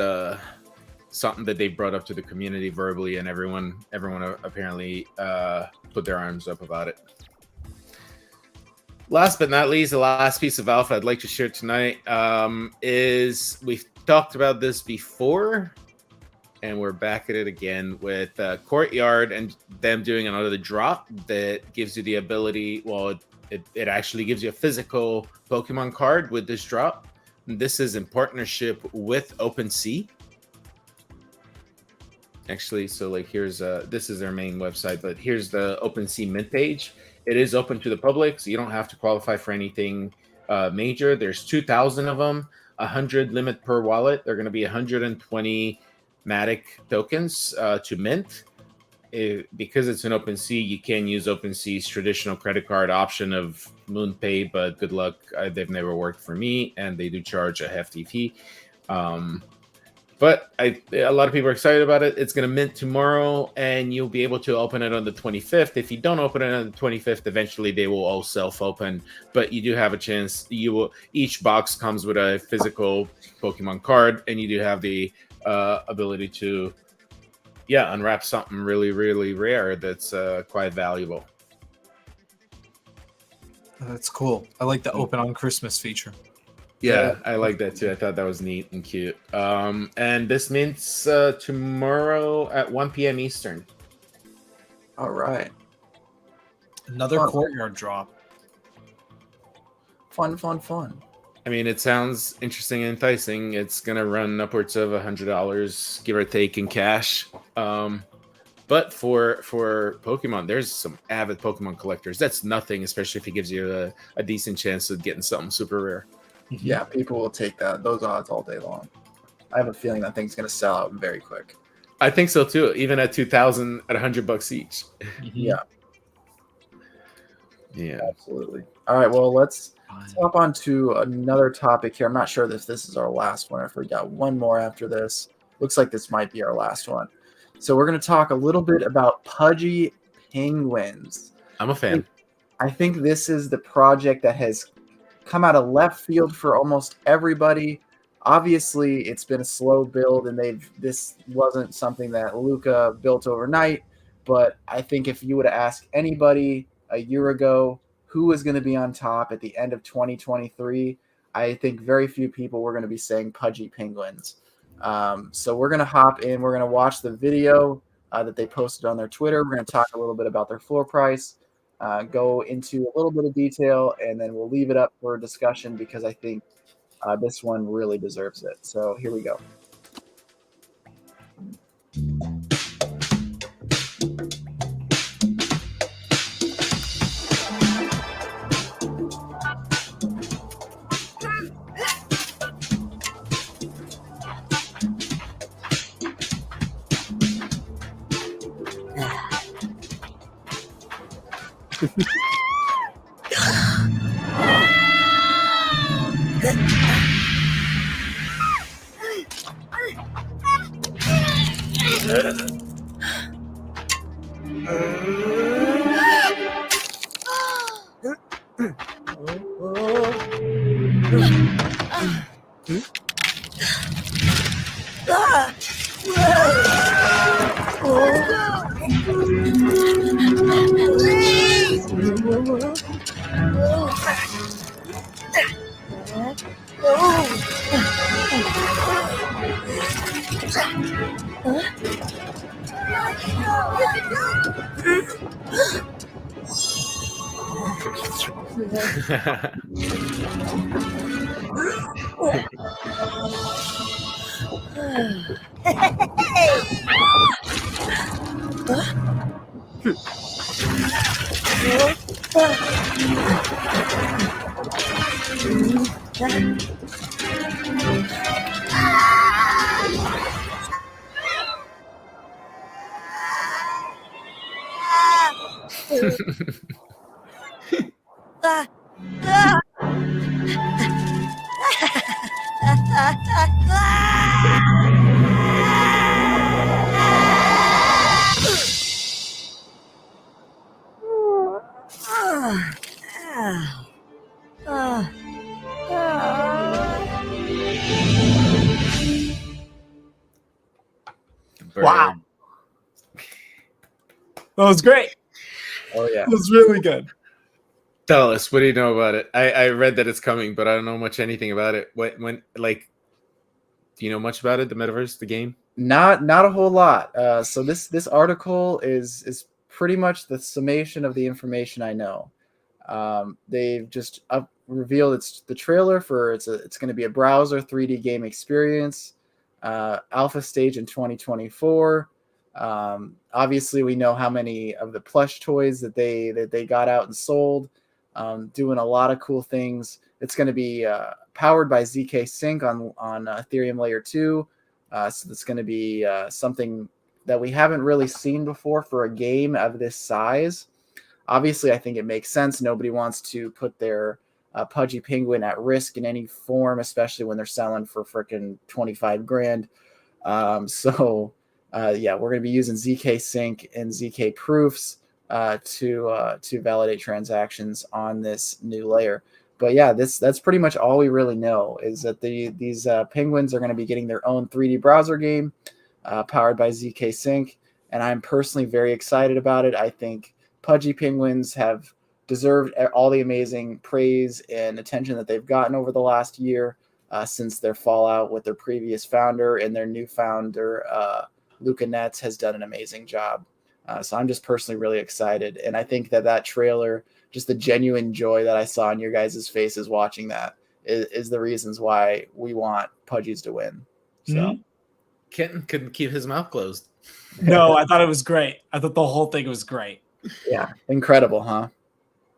Speaker 1: something that they brought up to the community verbally, and everyone apparently put their arms up about it. Last but not least, the last piece of alpha I'd like to share tonight is we've talked about this before, and we're back at it again with Courtyard and them doing another drop that gives you the ability. Well, it actually gives you a physical Pokemon card with this drop. And this is in partnership with OpenSea. Actually, so like here's this is their main website, but here's the OpenSea mint page. It is open to the public, so you don't have to qualify for anything major. There's 2,000 of them, 100 limit per wallet. They're going to be 120 Matic tokens to mint. Because it's an OpenSea, you can use OpenSea's traditional credit card option of MoonPay, but good luck. They've never worked for me, and they do charge a hefty fee. But a lot of people are excited about it. It's going to mint tomorrow, and you'll be able to open it on the 25th. If you don't open it on the 25th, eventually they will all self-open. But you do have a chance. Each box comes with a physical Pokemon card, and you do have the ability to, unwrap something really, really rare that's quite valuable.
Speaker 2: That's cool. I like the open on Christmas feature.
Speaker 1: Yeah, I like that too. I thought that was neat and cute. And this mints tomorrow at 1 p.m. Eastern.
Speaker 3: All right.
Speaker 2: Another Courtyard drop.
Speaker 3: Fun.
Speaker 1: I mean, it sounds interesting and enticing. It's going to run upwards of $100, give or take, in cash. But for Pokemon, there's some avid Pokemon collectors. That's nothing, especially if it gives you a decent chance of getting something super rare.
Speaker 3: Yeah, people will take those odds all day long. I have a feeling that thing's going to sell out very quick.
Speaker 1: I think so too. Even at 2,000, at $100 each.
Speaker 3: Yeah,
Speaker 5: absolutely.
Speaker 3: All right, well, let's hop on to another topic here. I'm not sure if this is our last one or if we got one more after this. Looks like this might be our last one. So we're going to talk a little bit about Pudgy Penguins.
Speaker 1: I'm a fan.
Speaker 3: I think this is the project that has come out of left field for almost everybody. Obviously, it's been a slow build, and this wasn't something that Luca built overnight. But I think if you would have asked anybody a year ago who was going to be on top at the end of 2023, I think very few people were going to be saying Pudgy Penguins. So we're going to hop in. We're going to watch the video that they posted on their Twitter. We're going to talk a little bit about their floor price, go into a little bit of detail, and then we'll leave it up for a discussion because I think this one really deserves it. So here we go.
Speaker 2: Wow. That was great.
Speaker 3: Oh yeah,
Speaker 2: It was really good.
Speaker 1: Tell us, what do you know about it? I read that it's coming, but I don't know anything about it. Do you know much about it? The metaverse, the game?
Speaker 3: not a whole lot. So this article is pretty much the summation of the information I know. They've just revealed it's the trailer for it's going to be a browser 3D game experience, alpha stage in 2024. Obviously, we know how many of the plush toys that they got out and sold, doing a lot of cool things. It's going to be powered by ZK Sync on Ethereum Layer 2. So that's going to be something that we haven't really seen before for a game of this size. Obviously, I think it makes sense. Nobody wants to put their Pudgy Penguin at risk in any form, especially when they're selling for freaking 25 grand. So we're going to be using ZK Sync and ZK proofs to validate transactions on this new layer. But yeah, that's pretty much all we really know is that these penguins are going to be getting their own 3D browser game powered by ZK Sync, and I'm personally very excited about it. I think Pudgy Penguins have deserved all the amazing praise and attention that they've gotten over the last year since their fallout with their previous founder, and their new founder, Luca Netz, has done an amazing job. So I'm just personally really excited, and I think that trailer, just the genuine joy that I saw on your guys' faces watching that is the reasons why we want Pudgies to win. So
Speaker 1: Kenton couldn't keep his mouth closed.
Speaker 2: No, I thought it was great. I thought the whole thing was great.
Speaker 3: Yeah, incredible, huh?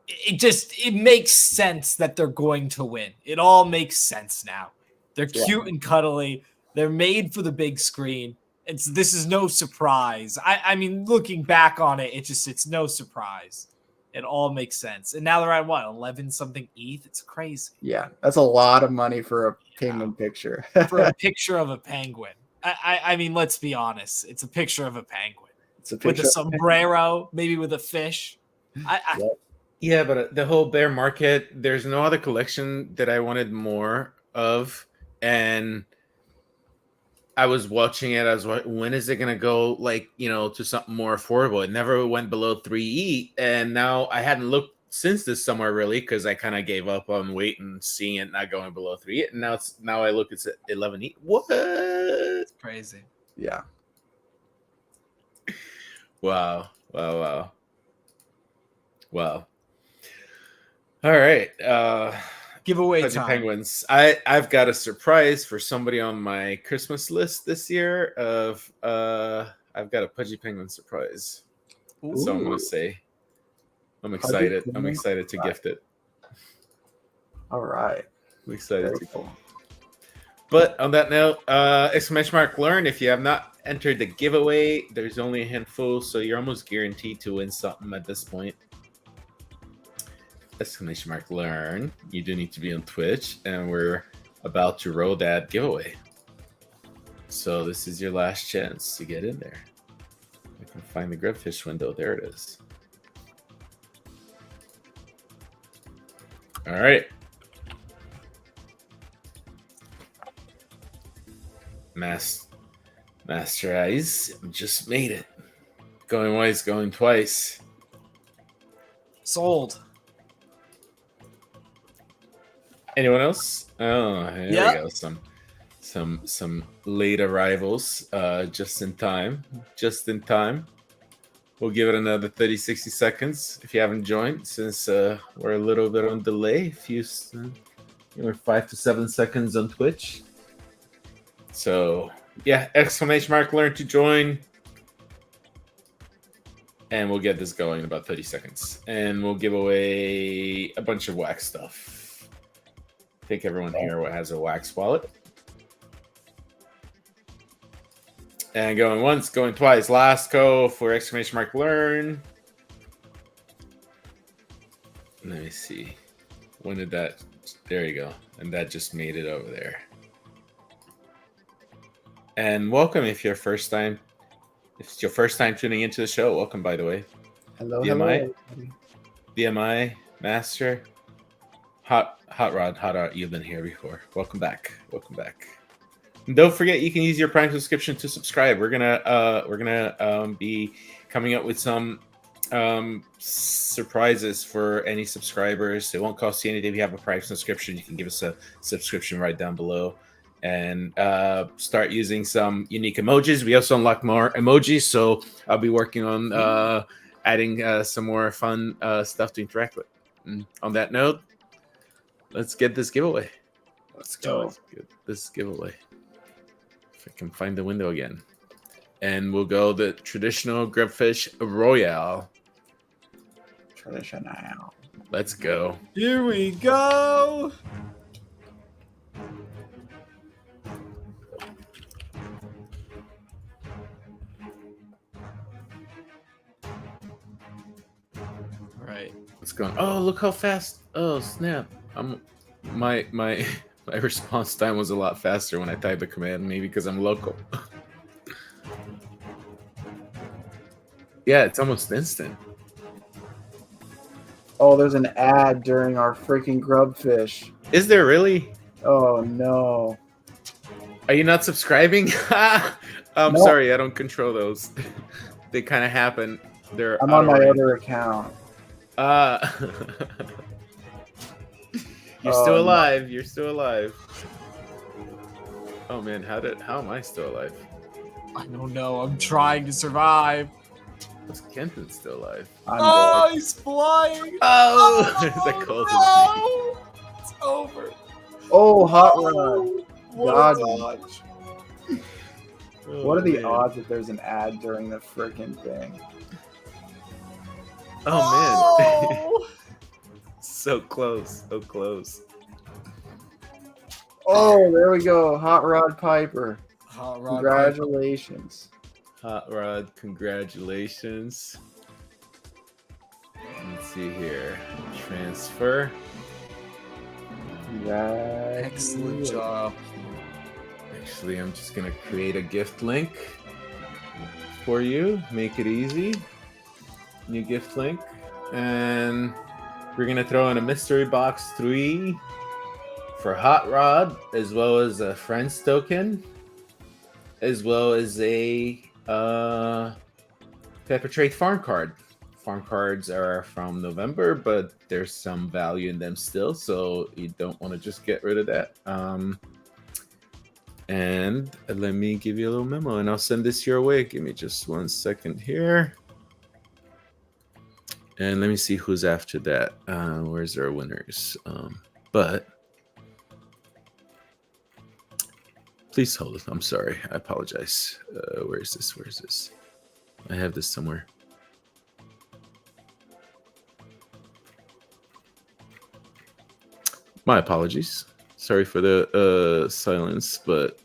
Speaker 2: It makes sense that they're going to win. It all makes sense now. They're cute and cuddly. They're made for the big screen. This is no surprise. I mean, looking back on it, it's no surprise. It all makes sense. And now they're at what, 11 something ETH? It's crazy.
Speaker 3: Yeah, that's a lot of money for a penguin picture.
Speaker 2: For a picture of a penguin. I mean, let's be honest. It's a picture of a penguin.
Speaker 3: It's a picture
Speaker 2: with a sombrero, maybe with a fish.
Speaker 1: Yeah, but the whole bear market, there's no other collection that I wanted more of. and I was watching it. I was like, when is it gonna go to something more affordable? It never went below 3E, and now I hadn't looked since this summer really because I kind of gave up on waiting, seeing it not going below 3E, and now I look, it's at 11E. What?
Speaker 2: It's crazy.
Speaker 3: Yeah.
Speaker 1: Wow. All right.
Speaker 2: Giveaway
Speaker 1: Pudgy
Speaker 2: time.
Speaker 1: Penguins. I've got a surprise for somebody on my Christmas list this year. I've got a Pudgy Penguin surprise.
Speaker 2: Ooh.
Speaker 1: So I'm gonna say, I'm excited. I'm excited to gift it.
Speaker 3: All right.
Speaker 1: I'm excited
Speaker 3: Very
Speaker 1: to.
Speaker 3: cool.
Speaker 1: But on that note, !learn. If you have not entered the giveaway, there's only a handful, so you're almost guaranteed to win something at this point. !learn. You do need to be on Twitch, and we're about to roll that giveaway. So this is your last chance to get in there. I can find the Grubfish window. There it is. All right. Master Eyes just made it. Going once, going twice.
Speaker 2: Sold.
Speaker 1: Anyone else? Oh, here we go. Some late arrivals. Just in time. We'll give it another 30, 60 seconds if you haven't joined, since we're a little bit on delay. We're 5 to 7 seconds on Twitch. So yeah, !learn to join. And we'll get this going in about 30 seconds. And we'll give away a bunch of wax stuff. I think everyone here has a wax wallet. And going once, going twice. Last go for !learn. Let me see. When did that? There you go. And that just made it over there. And welcome if it's your first time tuning into the show. Welcome, by the way.
Speaker 3: Hello.
Speaker 1: BMI Master, Hot Rod, you've been here before. Welcome back. And don't forget, you can use your Prime subscription to subscribe. We're gonna be coming up with some surprises for any subscribers. It won't cost you anything if you have a Prime subscription. You can give us a subscription right down below. And start using some unique emojis. We also unlock more emojis, so I'll be working on adding some more fun stuff to interact with. And on that note, let's get this giveaway.
Speaker 3: Let's go.
Speaker 1: Get this giveaway. If I can find the window again. And we'll go the traditional Grubfish Royale.
Speaker 3: Traditional.
Speaker 1: Let's go.
Speaker 2: Here we go. Right.
Speaker 1: What's going? Oh, look how fast! Oh, snap! My response time was a lot faster when I typed the command. Maybe because I'm local. Yeah, it's almost instant.
Speaker 3: Oh, there's an ad during our freaking Grubfish.
Speaker 1: Is there really?
Speaker 3: Oh no!
Speaker 1: Are you not subscribing? I'm
Speaker 3: No.
Speaker 1: sorry, I don't control those. They kind of happen.
Speaker 3: I'm on my other account.
Speaker 1: You're
Speaker 3: Oh,
Speaker 1: still
Speaker 3: no.
Speaker 1: alive. You're still alive. Oh man, how am I still alive?
Speaker 2: I don't know. I'm trying to survive.
Speaker 1: What's Kenton still alive?
Speaker 3: I'm
Speaker 2: Oh,
Speaker 3: dead.
Speaker 2: he's flying.
Speaker 1: Oh, the cold
Speaker 2: no. It's over.
Speaker 3: Oh, Hot Rod.
Speaker 2: What
Speaker 3: God.
Speaker 2: a dodge.
Speaker 3: What are the odds that there's an ad during the freaking thing?
Speaker 1: Oh man.
Speaker 2: Oh.
Speaker 1: So close. So close.
Speaker 3: Oh, there we go. Hot Rod Piper.
Speaker 2: Hot Rod
Speaker 3: Congratulations.
Speaker 1: Hot Rod, congratulations. Let's see here. Transfer.
Speaker 2: Excellent job.
Speaker 1: Actually, I'm just going to create a gift link for you. Make it easy. New gift link. And we're going to throw in a mystery box 3 for Hot Rod, as well as a Friends token, as well as a Pepper Trade farm card. Farm cards are from November, but there's some value in them still, so you don't want to just get rid of that. And let me give you a little memo, and I'll send this your way. Give me just 1 second here. And let me see who's after that. Where's our winners? But please hold it. I'm sorry. I apologize. Where is this? Where is this? I have this somewhere. My apologies. Sorry for the silence, but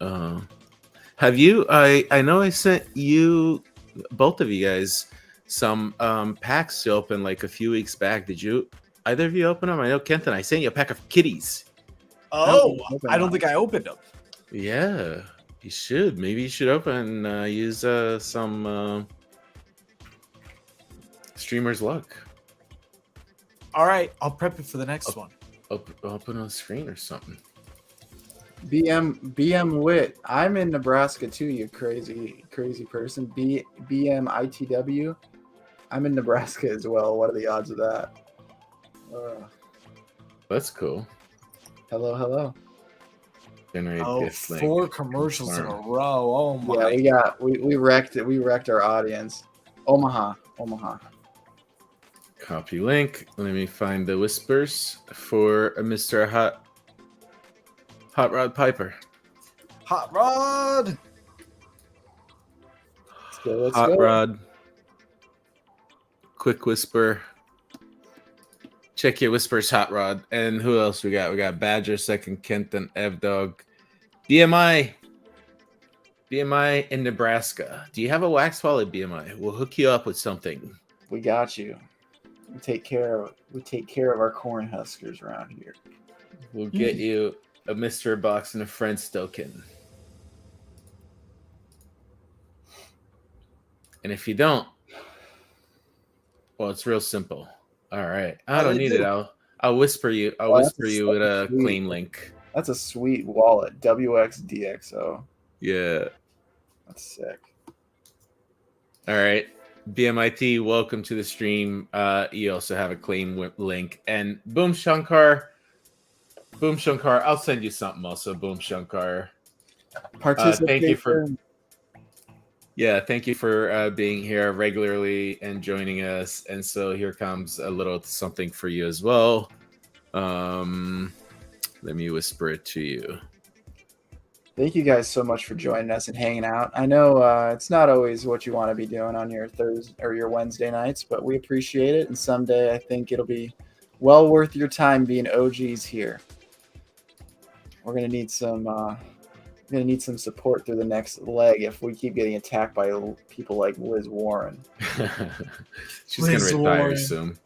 Speaker 1: have you? I know I sent you, both of you guys, some packs to open like a few weeks back. Did you? Either of you open them? I know Kenton, I sent you a pack of kitties.
Speaker 2: Oh, I don't think I opened them.
Speaker 1: Yeah, you should. Maybe you should open use some streamer's luck.
Speaker 2: All right, I'll prep it for the next one.
Speaker 1: Open on screen or something.
Speaker 3: BM Wit. I'm in Nebraska too, you crazy person. BMITW. I'm in Nebraska as well. What are the odds of that?
Speaker 1: That's cool.
Speaker 3: Hello.
Speaker 1: Generate gift link.
Speaker 2: 4 commercials in a row. Oh my.
Speaker 3: Yeah, we wrecked it. We wrecked our audience. Omaha.
Speaker 1: Copy link. Let me find the whispers for Mr. Hot Rod Piper.
Speaker 2: Hot Rod.
Speaker 3: Let's
Speaker 1: Hot
Speaker 3: go.
Speaker 1: Rod. Quick whisper. Check your whispers, Hot Rod. And who else we got? We got Badger, second Kenton, Evdog, BMI in Nebraska. Do you have a wax wallet, BMI? We'll hook you up with something.
Speaker 3: We got you. We take care of our corn huskers around here.
Speaker 1: We'll get you a mystery box and a Friends token. And if you don't, well, it's real simple. All right, I don't need it. I'll whisper you. I'll whisper you with a claim link.
Speaker 3: That's a sweet wallet. WXDXO.
Speaker 1: Yeah,
Speaker 3: that's sick.
Speaker 1: All right, BMIT, welcome to the stream. You also have a claim link, and Boom Shankar, I'll send you something also. Boom Shankar. Thank you for. Yeah, thank you for being here regularly and joining us. And so here comes a little something for you as well. Let me whisper it to you.
Speaker 3: Thank you guys so much for joining us and hanging out. I know it's not always what you want to be doing on your Thursday or your Wednesday nights, but we appreciate it. And someday I think it'll be well worth your time being OGs here. We're gonna need some. We're gonna need some support through the next leg if we keep getting attacked by people like Liz Warren.
Speaker 1: She's gonna retire soon.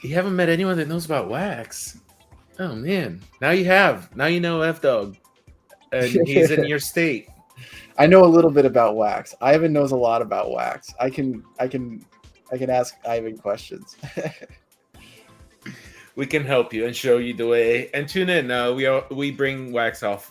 Speaker 1: You haven't met anyone that knows about wax. Oh man, now you have. Now you know F-Dog, and he's in your state.
Speaker 3: I know a little bit about wax. Ivan knows a lot about wax. I can ask Ivan questions.
Speaker 1: We can help you and show you the way. And tune in. We bring wax up.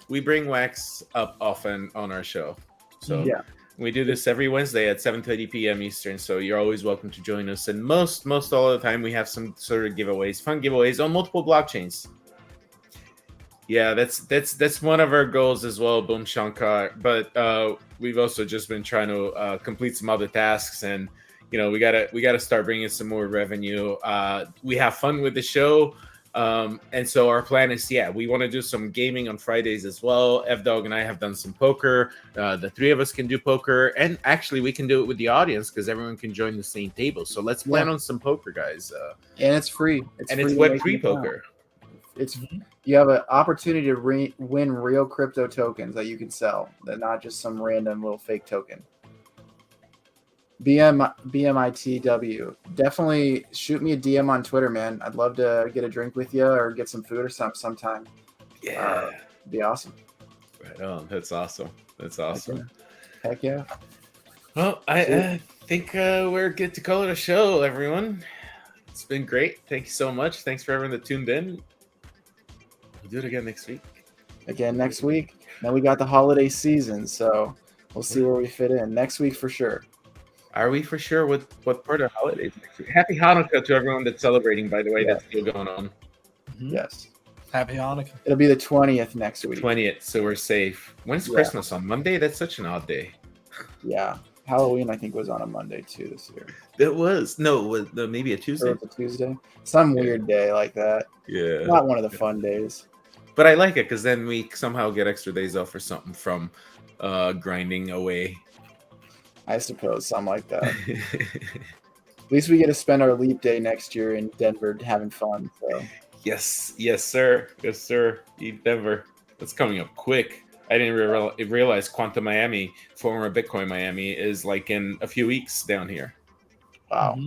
Speaker 1: We bring wax up often on our show. So
Speaker 3: yeah,
Speaker 1: we do this every Wednesday at 7:30 p.m. Eastern. So you're always welcome to join us. And most all of the time we have some sort of giveaways, fun giveaways on multiple blockchains. Yeah, that's one of our goals as well, Boom Shankar. But we've also just been trying to complete some other tasks, and we gotta start bringing some more revenue. We have fun with the show, and so our plan is, we want to do some gaming on Fridays as well. F-Dog and I have done some poker. The three of us can do poker, and actually we can do it with the audience because everyone can join the same table. So let's plan on some poker, guys.
Speaker 3: And it's free.
Speaker 1: It's Web3 poker.
Speaker 3: You have an opportunity to win real crypto tokens that you can sell. They're not just some random little fake token. BMITW. Definitely shoot me a DM on Twitter, man. I'd love to get a drink with you or get some food or something sometime.
Speaker 1: Yeah.
Speaker 3: Be awesome.
Speaker 1: Right on. That's awesome.
Speaker 3: Heck yeah.
Speaker 1: Well, I think we're good to call it a show, everyone. It's been great. Thank you so much. Thanks for everyone that tuned in. We'll do it again next week.
Speaker 3: Again next week. Then we got the holiday season, so we'll see where we fit in next week for sure.
Speaker 1: Are we for sure what part of holidays next week? Happy Hanukkah to everyone that's celebrating, by the way.
Speaker 3: Yeah.
Speaker 1: That's still going on.
Speaker 3: Yes.
Speaker 2: Happy Hanukkah.
Speaker 3: It'll be the 20th next week.
Speaker 1: 20th, so we're safe. When's Christmas? On Monday? That's such an odd day.
Speaker 3: Yeah. Halloween, I think, was on a Monday too this year.
Speaker 1: It was. No, it was maybe a Tuesday.
Speaker 3: Or was it Tuesday? Some weird day like that.
Speaker 1: Yeah.
Speaker 3: Not one of the fun days.
Speaker 1: But I like it because then we somehow get extra days off or something from grinding away.
Speaker 3: I suppose, something like that. At least we get to spend our leap day next year in Denver having fun. So
Speaker 1: Yes, sir. Yes, sir. Denver. That's coming up quick. I didn't realize Quantum Miami, former Bitcoin Miami, is like in a few weeks down here.
Speaker 3: wow.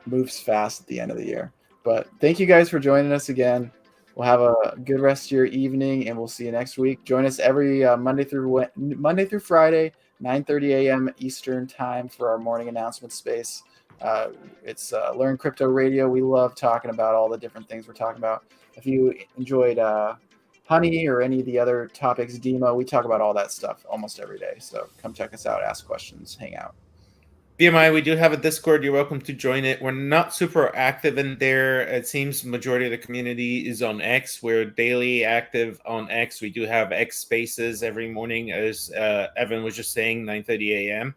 Speaker 3: Moves fast at the end of the year. But thank you guys for joining us again. We'll have a good rest of your evening, and we'll see you next week. Join us every Monday through Friday, 9:30 a.m. Eastern time for our morning announcement space. It's Learn Crypto Radio. We love talking about all the different things we're talking about. If you enjoyed Honey or any of the other topics, Demo, we talk about all that stuff almost every day. So come check us out, ask questions, hang out.
Speaker 1: BMI, we do have a Discord. You're welcome to join it. We're not super active in there. It seems majority of the community is on X. We're daily active on X. We do have X spaces every morning, as Evan was just saying, 9:30 a.m.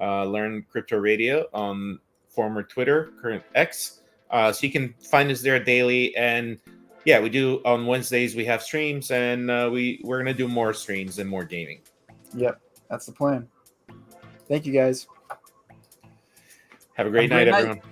Speaker 1: Learn Crypto Radio on former Twitter, current X. So you can find us there daily. And yeah, we do on Wednesdays, we have streams, and we're going to do more streams and more gaming.
Speaker 3: Yep, that's the plan. Thank you, guys.
Speaker 1: Have a great night, everyone.